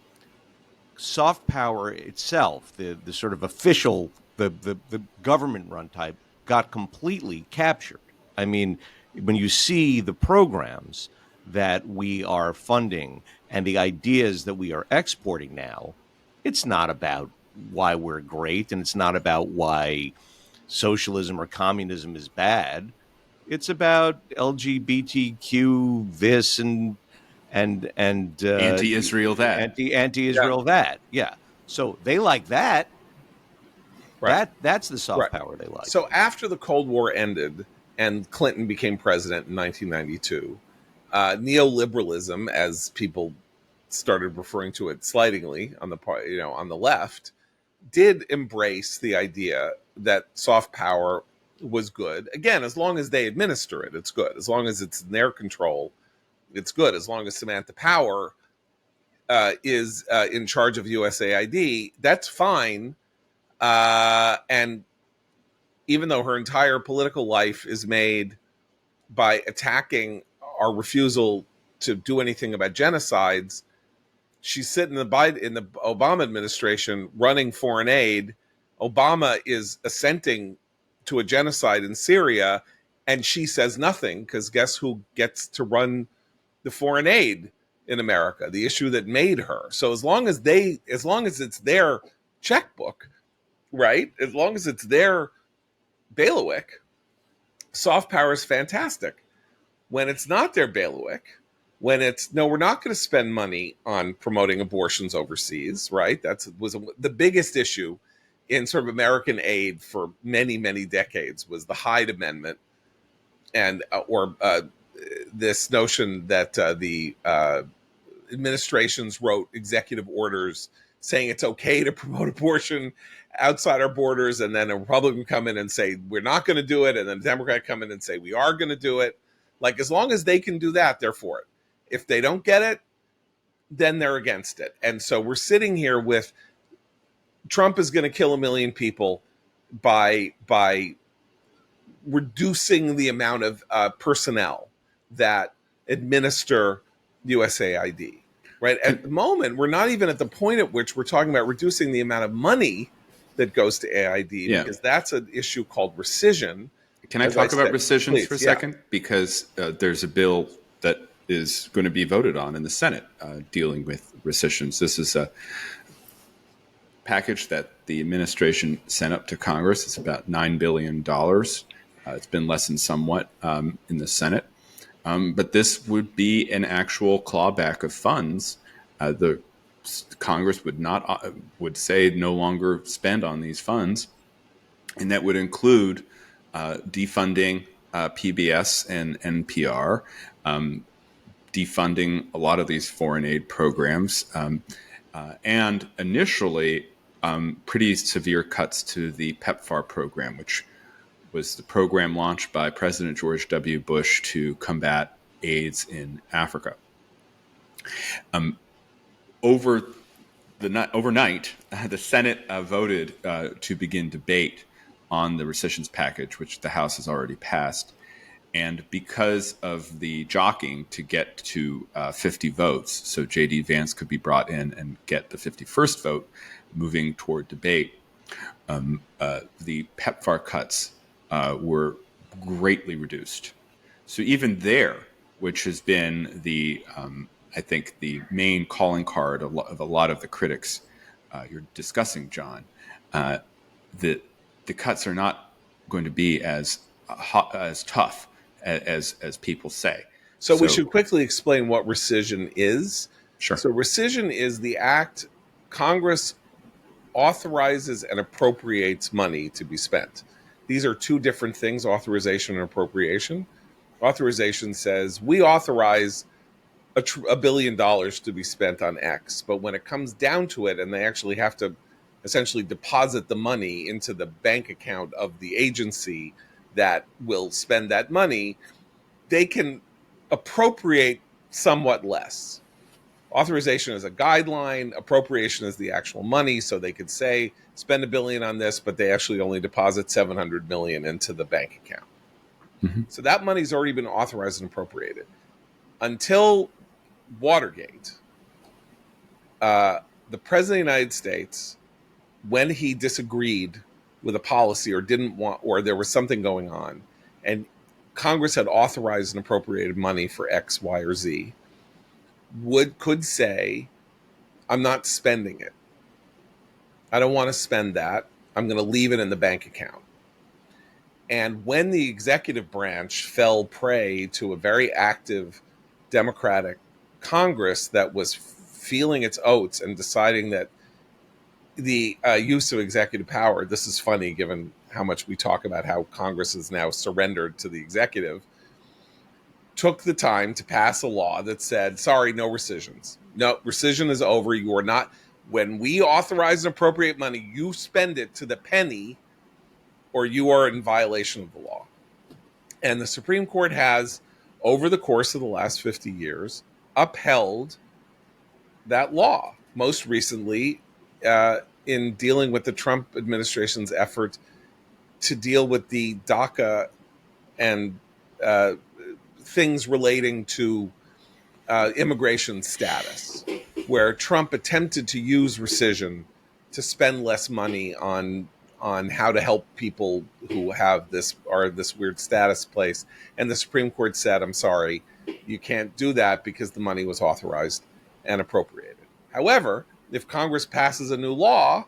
C: Soft power itself, the sort of official, the government run type, got completely captured. I mean, when you see the programs that we are funding and the ideas that we are exporting now, it's not about why we're great, and it's not about why socialism or communism is bad. It's about LGBTQ this and
D: anti-Israel that,
C: anti-Israel that. Yeah. So they like that. Right. That's the soft power they like.
A: So after the Cold War ended and Clinton became president in 1992, neoliberalism, as people started referring to it slightingly on the part, on the left, did embrace the idea that soft power was good. Again, as long as they administer it, it's good. As long as it's in their control, it's good. As long as Samantha Power is in charge of USAID, that's fine. And even though her entire political life is made by attacking our refusal to do anything about genocides, she's sitting in the Obama administration running foreign aid. Obama is assenting to a genocide in Syria, and she says nothing, because guess who gets to run the foreign aid in America? The issue that made her. So as long as it's their checkbook, right? As long as it's their bailiwick, soft power is fantastic. When it's not their bailiwick, when it's, no, we're not going to spend money on promoting abortions overseas, right? That was the biggest issue in sort of American aid for many, many decades, was the Hyde Amendment, and this notion that the administrations wrote executive orders saying it's okay to promote abortion outside our borders, and then a Republican come in and say we're not going to do it, and then a Democrat come in and say we are going to do it. Like, as long as they can do that, they're for it. If they don't get it, then they're against it. And so we're sitting here with Trump is going to kill 1 million people by reducing the amount of personnel that administer USAID. Right at the moment, we're not even at the point at which we're talking about reducing the amount of money that goes to AID, because that's an issue called rescission.
D: Can I talk about rescissions for a second? Because there's a bill that is going to be voted on in the Senate dealing with rescissions. This is a package that the administration sent up to Congress. It's about $9 billion. It's been lessened somewhat in the Senate. But this would be an actual clawback of funds. The Congress would say no longer spend on these funds, and that would include defunding PBS and NPR, defunding a lot of these foreign aid programs, and initially pretty severe cuts to the PEPFAR program, which was the program launched by President George W. Bush to combat AIDS in Africa. Overnight, the Senate voted to begin debate on the rescissions package, which the House has already passed. And because of the jockeying to get to 50 votes, so J.D. Vance could be brought in and get the 51st vote, moving toward debate, the PEPFAR cuts were greatly reduced. So even there, which has been I think the main calling card of a lot of the critics you're discussing, John, the cuts are not going to be as tough as people say.
A: So we should quickly explain what rescission is.
D: Sure.
A: So rescission is the act Congress authorizes and appropriates money to be spent. These are two different things, authorization and appropriation. Authorization says we authorize $1 billion to be spent on X, but when it comes down to it and they actually have to essentially deposit the money into the bank account of the agency that will spend that money, they can appropriate somewhat less. Authorization is a guideline, appropriation is the actual money, so they could say spend $1 billion on this, but they actually only deposit $700 million into the bank account. Mm-hmm. So that money's already been authorized and appropriated. Until Watergate, the President of the United States, when he disagreed with a policy or didn't want, or there was something going on, and Congress had authorized and appropriated money for X, Y, or Z, could say, I'm not spending it. I don't want to spend that. I'm going to leave it in the bank account. And when the executive branch fell prey to a very active Democratic Congress that was feeling its oats and deciding that the use of executive power, this is funny given how much we talk about how Congress is now surrendered to the executive, took the time to pass a law that said, sorry, no rescissions. No, rescission is over. You are not, when we authorize and appropriate money, you spend it to the penny or you are in violation of the law. And the Supreme Court has, over the course of the last 50 years, upheld that law. Most recently, in dealing with the Trump administration's effort to deal with the DACA and things relating to immigration status, where Trump attempted to use rescission to spend less money on how to help people who have this weird status place. And the Supreme Court said, I'm sorry, you can't do that because the money was authorized and appropriated. However, if Congress passes a new law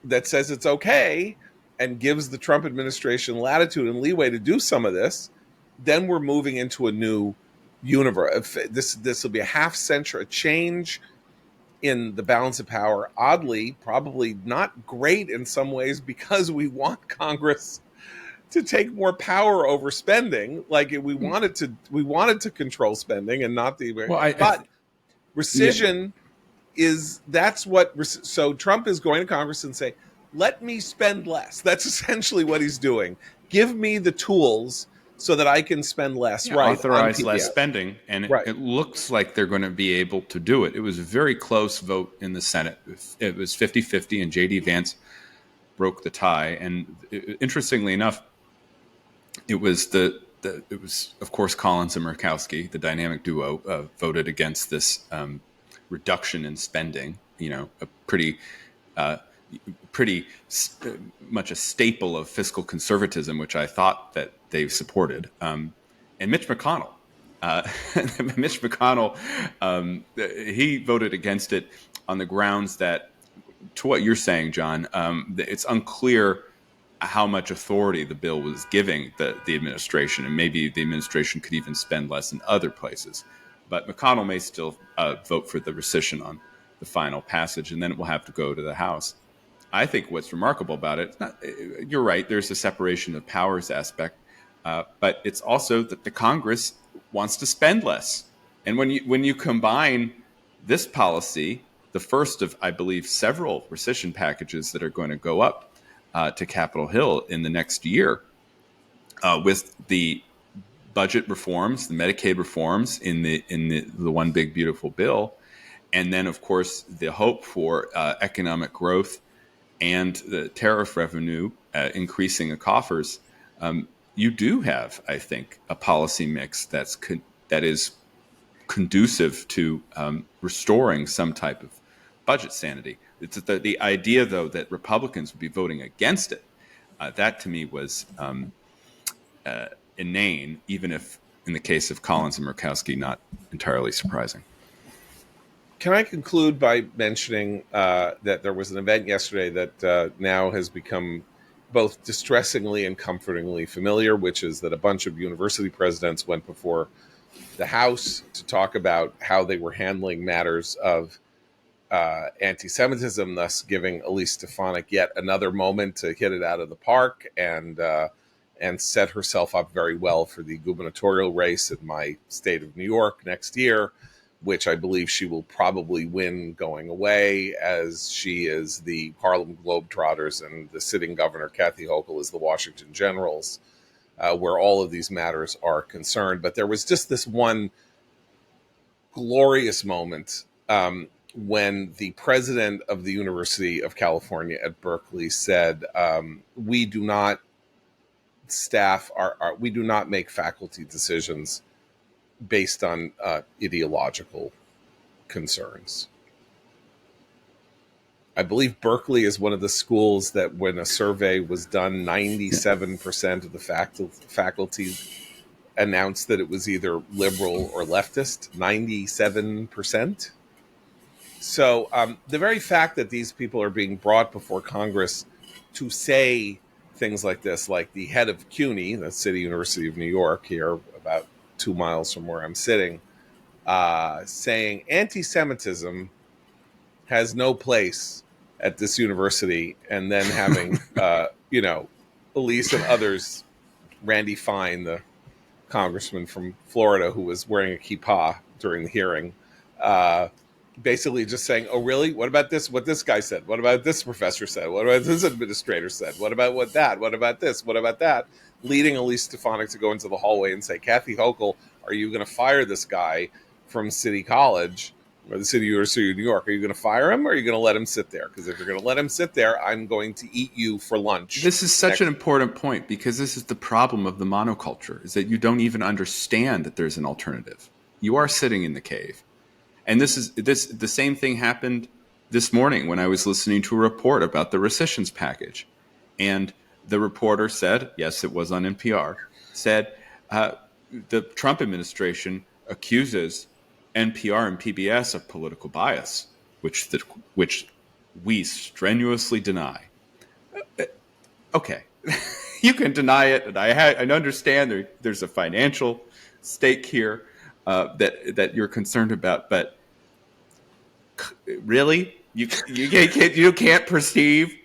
A: that says it's okay and gives the Trump administration latitude and leeway to do some of this, then we're moving into a new universe. This will be a half century, a change in the balance of power. Oddly, probably not great in some ways, because we want Congress to take more power over spending. Like we wanted to control spending and not the. But rescission is so Trump is going to Congress and say, let me spend less. That's essentially what he's doing. Give me the tools so that I can spend less, right?
D: Authorize less spending, and it looks like they're going to be able to do it. It was a very close vote in the Senate. It was 50-50, and J.D. Vance broke the tie. And interestingly enough, it was of course Collins and Murkowski, the dynamic duo, voted against this reduction in spending. You know, a pretty much a staple of fiscal conservatism, which I thought that they've supported. And Mitch McConnell, he voted against it on the grounds that, to what you're saying, John, it's unclear how much authority the bill was giving the administration, and maybe the administration could even spend less in other places. But McConnell may still vote for the rescission on the final passage, and then it will have to go to the House. I think what's remarkable about it, you're right, there's a separation of powers aspect, but it's also that the Congress wants to spend less. And when you combine this policy, the first of, I believe, several rescission packages that are going to go up to Capitol Hill in the next year, with the budget reforms, the Medicaid reforms in the one big beautiful bill, and then of course the hope for economic growth and the tariff revenue increasing the coffers, you do have, I think, a policy mix that is conducive to restoring some type of budget sanity. It's the idea, though, that Republicans would be voting against it. That to me was inane, even if in the case of Collins and Murkowski, not entirely surprising.
A: Can I conclude by mentioning that there was an event yesterday that now has become both distressingly and comfortingly familiar, which is that a bunch of university presidents went before the House to talk about how they were handling matters of anti-Semitism, thus giving Elise Stefanik yet another moment to hit it out of the park and set herself up very well for the gubernatorial race in my state of New York next year, which I believe she will probably win going away, as she is the Harlem Globetrotters and the sitting governor, Kathy Hochul, is the Washington Generals, where all of these matters are concerned. But there was just this one glorious moment when the president of the University of California at Berkeley said, we do not make faculty decisions based on ideological concerns. I believe Berkeley is one of the schools that, when a survey was done, 97% of the faculty announced that it was either liberal or leftist. 97%. So the very fact that these people are being brought before Congress to say things like this, like the head of CUNY, the City University of New York, here about 2 miles from where I'm sitting, saying anti-Semitism has no place at this university, and then having, Elise and others, Randy Fine, the congressman from Florida who was wearing a kippah during the hearing, uh, basically just saying, "Oh, really? What about this? What this guy said? What about this professor said? What about this administrator said? What about what that? What about this? What about that?" Leading Elise Stefanik to go into the hallway and say, "Kathy Hochul, are you going to fire this guy from City College or the City University of New York? Are you going to fire him, or are you going to let him sit there? Because if you're going to let him sit there, I'm going to eat you for lunch."
D: This is such an important point, because this is the problem of the monoculture, is that you don't even understand that there's an alternative. You are sitting in the cave. And the same thing happened this morning when I was listening to a report about the rescissions package. And the reporter said, yes, it was on NPR, said the Trump administration accuses NPR and PBS of political bias, which we strenuously deny. Okay, you can deny it, and I understand there's a financial stake here that you're concerned about, but really, you can't perceive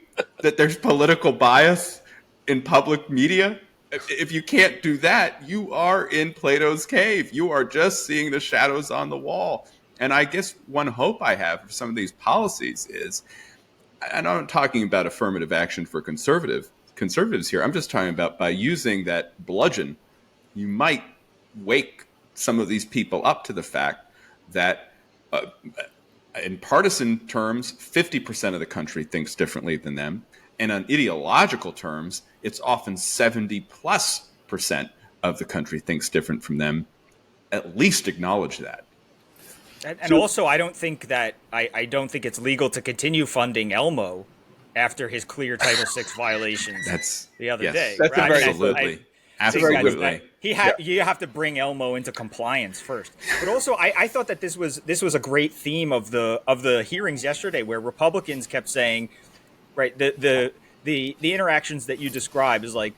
D: that there's political bias in public media? If you can't do that, you are in Plato's cave. You are just seeing the shadows on the wall. And I guess one hope I have for some of these policies is, and I'm not talking about affirmative action for conservatives here. I'm just talking about, by using that bludgeon, you might wake some of these people up to the fact that in partisan terms, 50% of the country thinks differently than them. And on ideological terms, it's often 70+% of the country thinks different from them. At least acknowledge that.
B: And also, I don't think it's legal to continue funding Elmo after his clear Title VI violations the other day.
A: That's
B: right?
D: Absolutely. Absolutely.
B: You have to bring Elmo into compliance first. But also, I thought that this was a great theme of the hearings yesterday, where Republicans kept saying, right, the interactions that you describe is like,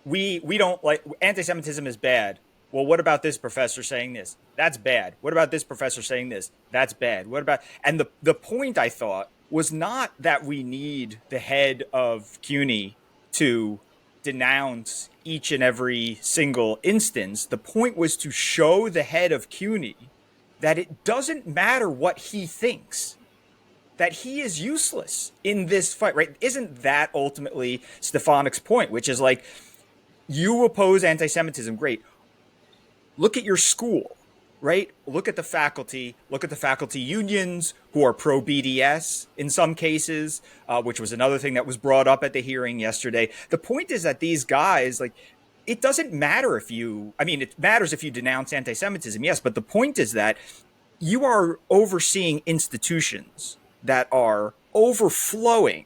B: we don't like, anti-Semitism is bad. Well, what about this professor saying this? That's bad. What about this professor saying this? That's bad. What about, and the point, I thought, was not that we need the head of CUNY to denounce each and every single instance. The point was to show the head of CUNY that it doesn't matter what he thinks, that he is useless in this fight, right? Isn't that ultimately Stefanik's point, which is like, you oppose anti-Semitism, great. Look at your school, right? Look at the faculty unions who are pro-BDS in some cases, which was another thing that was brought up at the hearing yesterday. The point is that these guys, like, it doesn't matter it matters if you denounce anti-Semitism, yes, but the point is that you are overseeing institutions that are overflowing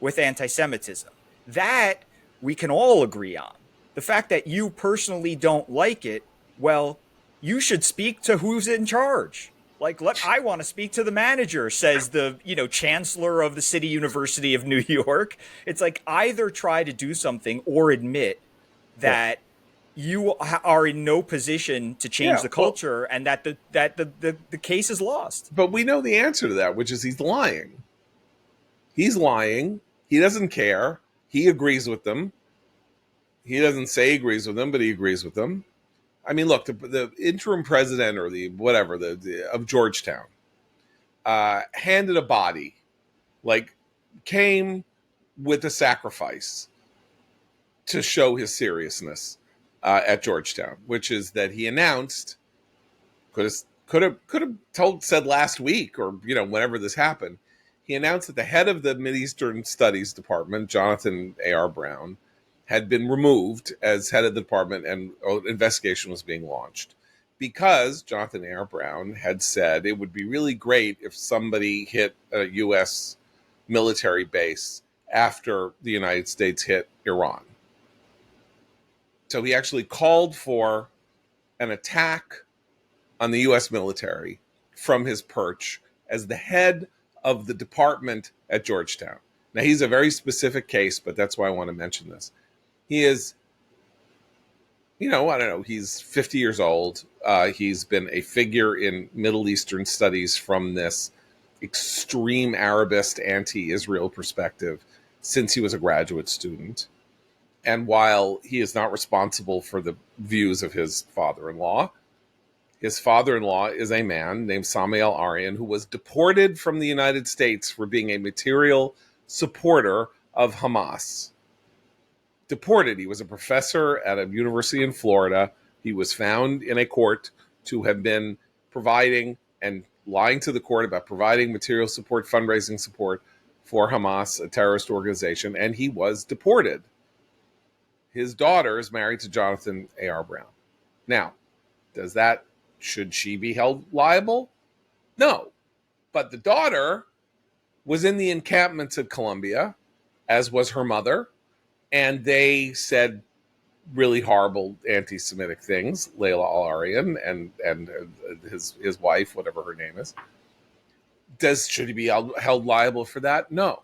B: with anti-Semitism. That we can all agree on. The fact that you personally don't like it, well, you should speak to who's in charge. Like, I want to speak to the manager, says the, chancellor of the City University of New York. It's like, either try to do something or admit that you are in no position to change the culture, and that the case is lost.
A: But we know the answer to that, which is he's lying. He's lying. He doesn't care. He agrees with them. He doesn't say he agrees with them, but he agrees with them. I mean, look, the interim president or of Georgetown handed a body, came with a sacrifice to show his seriousness at Georgetown, which is that he announced, could have said last week or whenever this happened, he announced that the head of the Mideastern Studies Department, Jonathan A.R. Brown, had been removed as head of the department, and an investigation was being launched because Jonathan A.R. Brown had said it would be really great if somebody hit a U.S. military base after the United States hit Iran. So he actually called for an attack on the U.S. military from his perch as the head of the department at Georgetown. Now, he's a very specific case, but that's why I want to mention this. He is, he's 50 years old. He's been a figure in Middle Eastern studies from this extreme Arabist, anti-Israel perspective since he was a graduate student. And while he is not responsible for the views of his father-in-law is a man named Samael Aryan who was deported from the United States for being a material supporter of Hamas. Deported. He was a professor at a university in Florida. He was found in a court to have been providing and lying to the court about providing material support, fundraising support for Hamas, a terrorist organization, and he was deported. His daughter is married to Jonathan A.R. Brown. Now, should she be held liable? No. But the daughter was in the encampments at Columbia, as was her mother, and they said really horrible anti-Semitic things, Layla Al-Aryan and his wife, whatever her name is. Should he be held liable for that? No.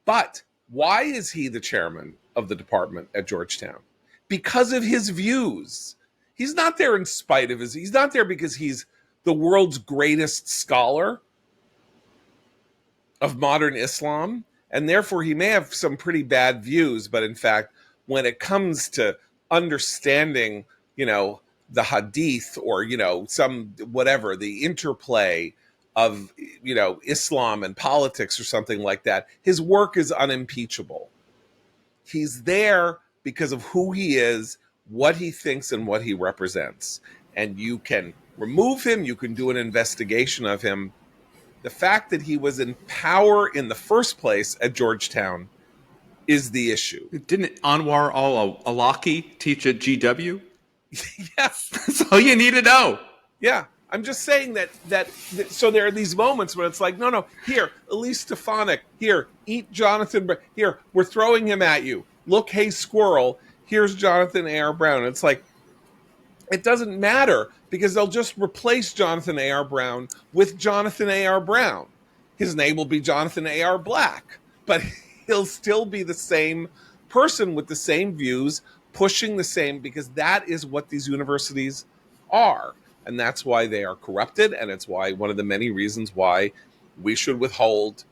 A: But why is he the chairman of the department at Georgetown? Because of his views. He's not there in spite of he's not there because he's the world's greatest scholar of modern Islam. And therefore, he may have some pretty bad views, but in fact, when it comes to understanding, the hadith or, the interplay of, Islam and politics or something like that, his work is unimpeachable. He's there because of who he is, what he thinks, and what he represents. And you can remove him, you can do an investigation of him. The fact that he was in power in the first place at Georgetown is the issue.
D: Didn't Anwar al-Awlaki teach at GW?
A: Yes.
D: That's all you need to know.
A: Yeah. I'm just saying that so there are these moments when it's like, no, here, Elise Stefanik, here, eat Jonathan, here, we're throwing him at you. Look, hey, squirrel, here's Jonathan A.R. Brown. It's like, it doesn't matter because they'll just replace Jonathan A.R. Brown with Jonathan A.R. Brown. His name will be Jonathan A.R. Black, but he'll still be the same person with the same views, pushing the same, because that is what these universities are. And that's why they are corrupted. And it's why one of the many reasons why we should withhold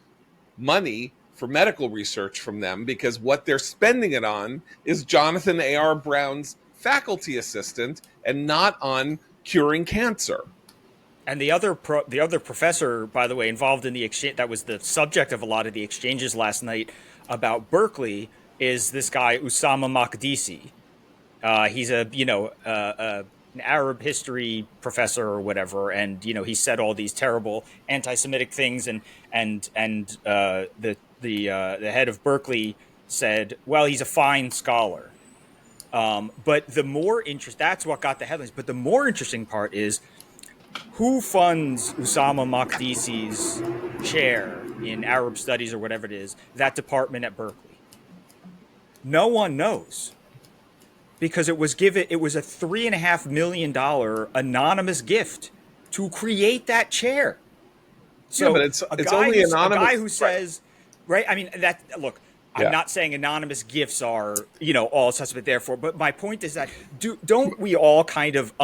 A: money for medical research from them, because what they're spending it on is Jonathan A.R. Brown's faculty assistant and not on curing cancer.
B: And the other professor, by the way, involved in the exchange, that was the subject of a lot of the exchanges last night about Berkeley, is this guy Usama Makdisi. He's an Arab history professor or whatever, and he said all these terrible anti-Semitic things, and the head of Berkeley said, well, he's a fine scholar. But the more that's what got the headlines. But the more interesting part is who funds Usama Makdisi's chair in Arab studies or whatever it is, that department at Berkeley. No one knows. Because it was a $3.5 million anonymous gift to create that chair. So
A: yeah, but it's only anonymous.
B: A guy who says, right? I mean, I'm not saying anonymous gifts are, all suspect therefore, but my point is that don't we all kind of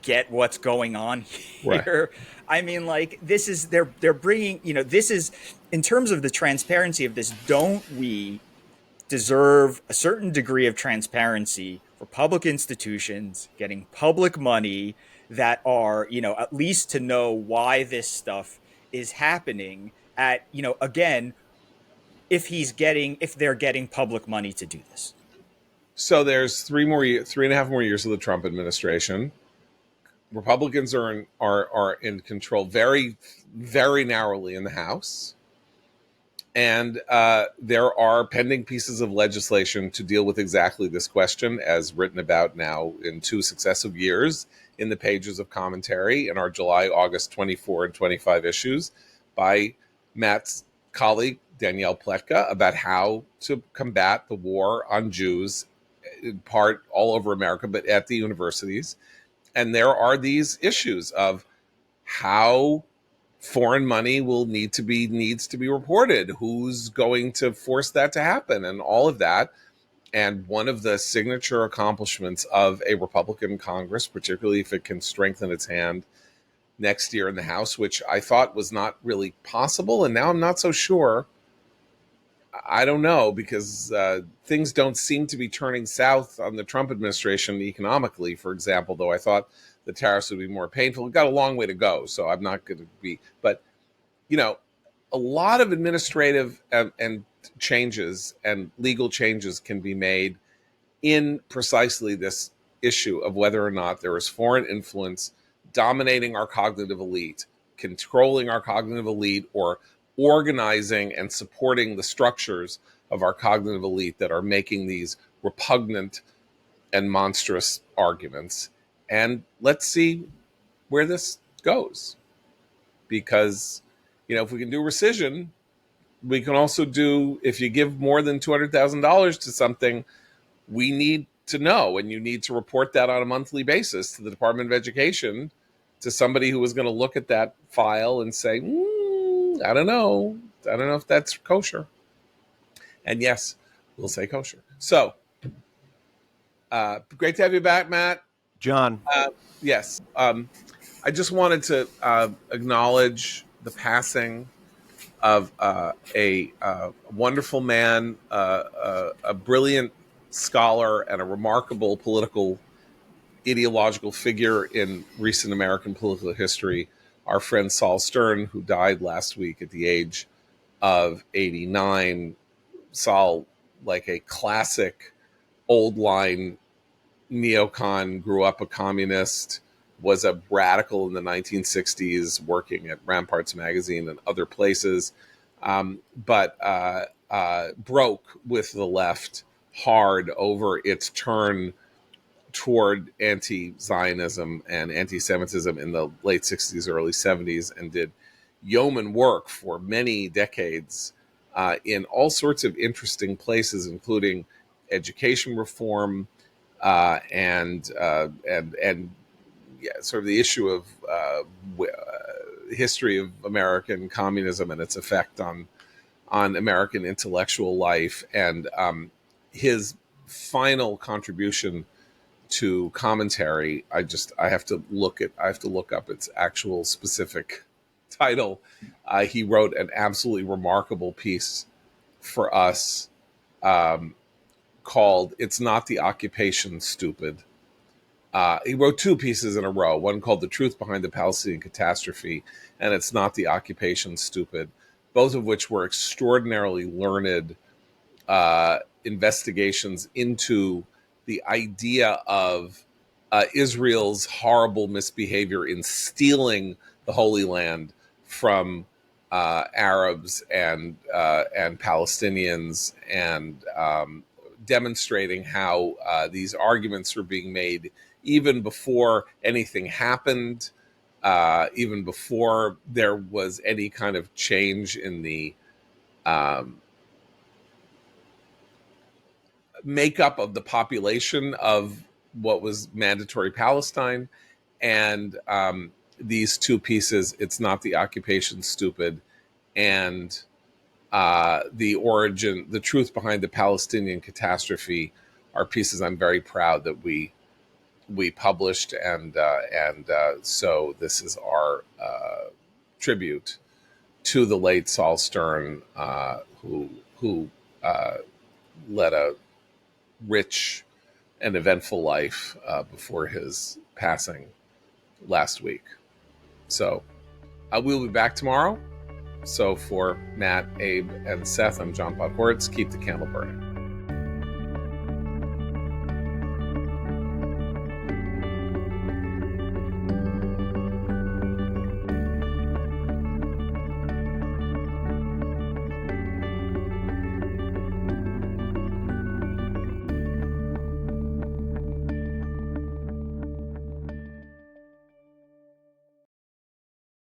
B: get what's going on here? Right. I mean, like, this is, they're bringing, this is, in terms of the transparency of this, don't we deserve a certain degree of transparency for public institutions getting public money that are, at least to know why this stuff is happening at, again, if they're getting public money to do this.
D: So there's 3.5 more years of the Trump administration. Republicans are in control very, very narrowly in the House. And there are pending pieces of legislation to deal with exactly this question, as written about now in 2 successive years in the pages of commentary in our July, August 24 and 25 issues by Matt's colleague, Danielle Pletka, about how to combat the war on Jews, in part all over America, but at the universities. And there are these issues of how foreign money needs to be reported. Who's going to force that to happen, and all of that. And one of the signature accomplishments of a Republican Congress, particularly if it can strengthen its hand next year in the House, which I thought was not really possible, and now I'm not so sure,
A: I don't know, because things don't seem to be turning south on the Trump administration economically, for example, though I thought the tariffs would be more painful. We've got a long way to go, so I'm not going to be. But, a lot of administrative and changes and legal changes can be made in precisely this issue of whether or not there is foreign influence dominating our cognitive elite, controlling our cognitive elite, or organizing and supporting the structures of our cognitive elite that are making these repugnant and monstrous arguments. And let's see where this goes. Because, if we can do rescission, we can also do, if you give more than $200,000 to something, we need to know, and you need to report that on a monthly basis to the Department of Education, to somebody who is going to look at that file and say, I don't know if that's kosher. And yes, we'll say kosher. So, great to have you back, Matt.
C: John.
A: Yes. I just wanted to acknowledge the passing of a wonderful man, a brilliant scholar, and a remarkable political, ideological figure in recent American political history, our friend Saul Stern, who died last week at the age of 89. Saul, like a classic old line neocon, grew up a communist, was a radical in the 1960s, working at Ramparts magazine and other places, but broke with the left hard over its turn toward anti-Zionism and anti-Semitism in the late 60s, early 70s, and did yeoman work for many decades in all sorts of interesting places, including education reform, and sort of the issue of history of American communism and its effect on American intellectual life. And his final contribution to commentary, I have to look up its actual specific title. He wrote an absolutely remarkable piece for us, called "It's Not the Occupation, Stupid." He wrote two pieces in a row, one called "The Truth Behind the Palestinian Catastrophe" and "It's Not the Occupation, Stupid," both of which were extraordinarily learned investigations into the idea of Israel's horrible misbehavior in stealing the Holy Land from Arabs and Palestinians, and demonstrating how these arguments were being made even before anything happened, even before there was any kind of change in the makeup of the population of what was mandatory Palestine. And these two pieces, "It's Not the Occupation, Stupid," and the truth behind the Palestinian catastrophe, are pieces I'm very proud that we published, and so this is our tribute to the late Saul Stern, who led a rich and eventful life before his passing last week. So we'll be back tomorrow. So for Matt, Abe, and Seth, I'm John Podhoretz. Keep the candle burning.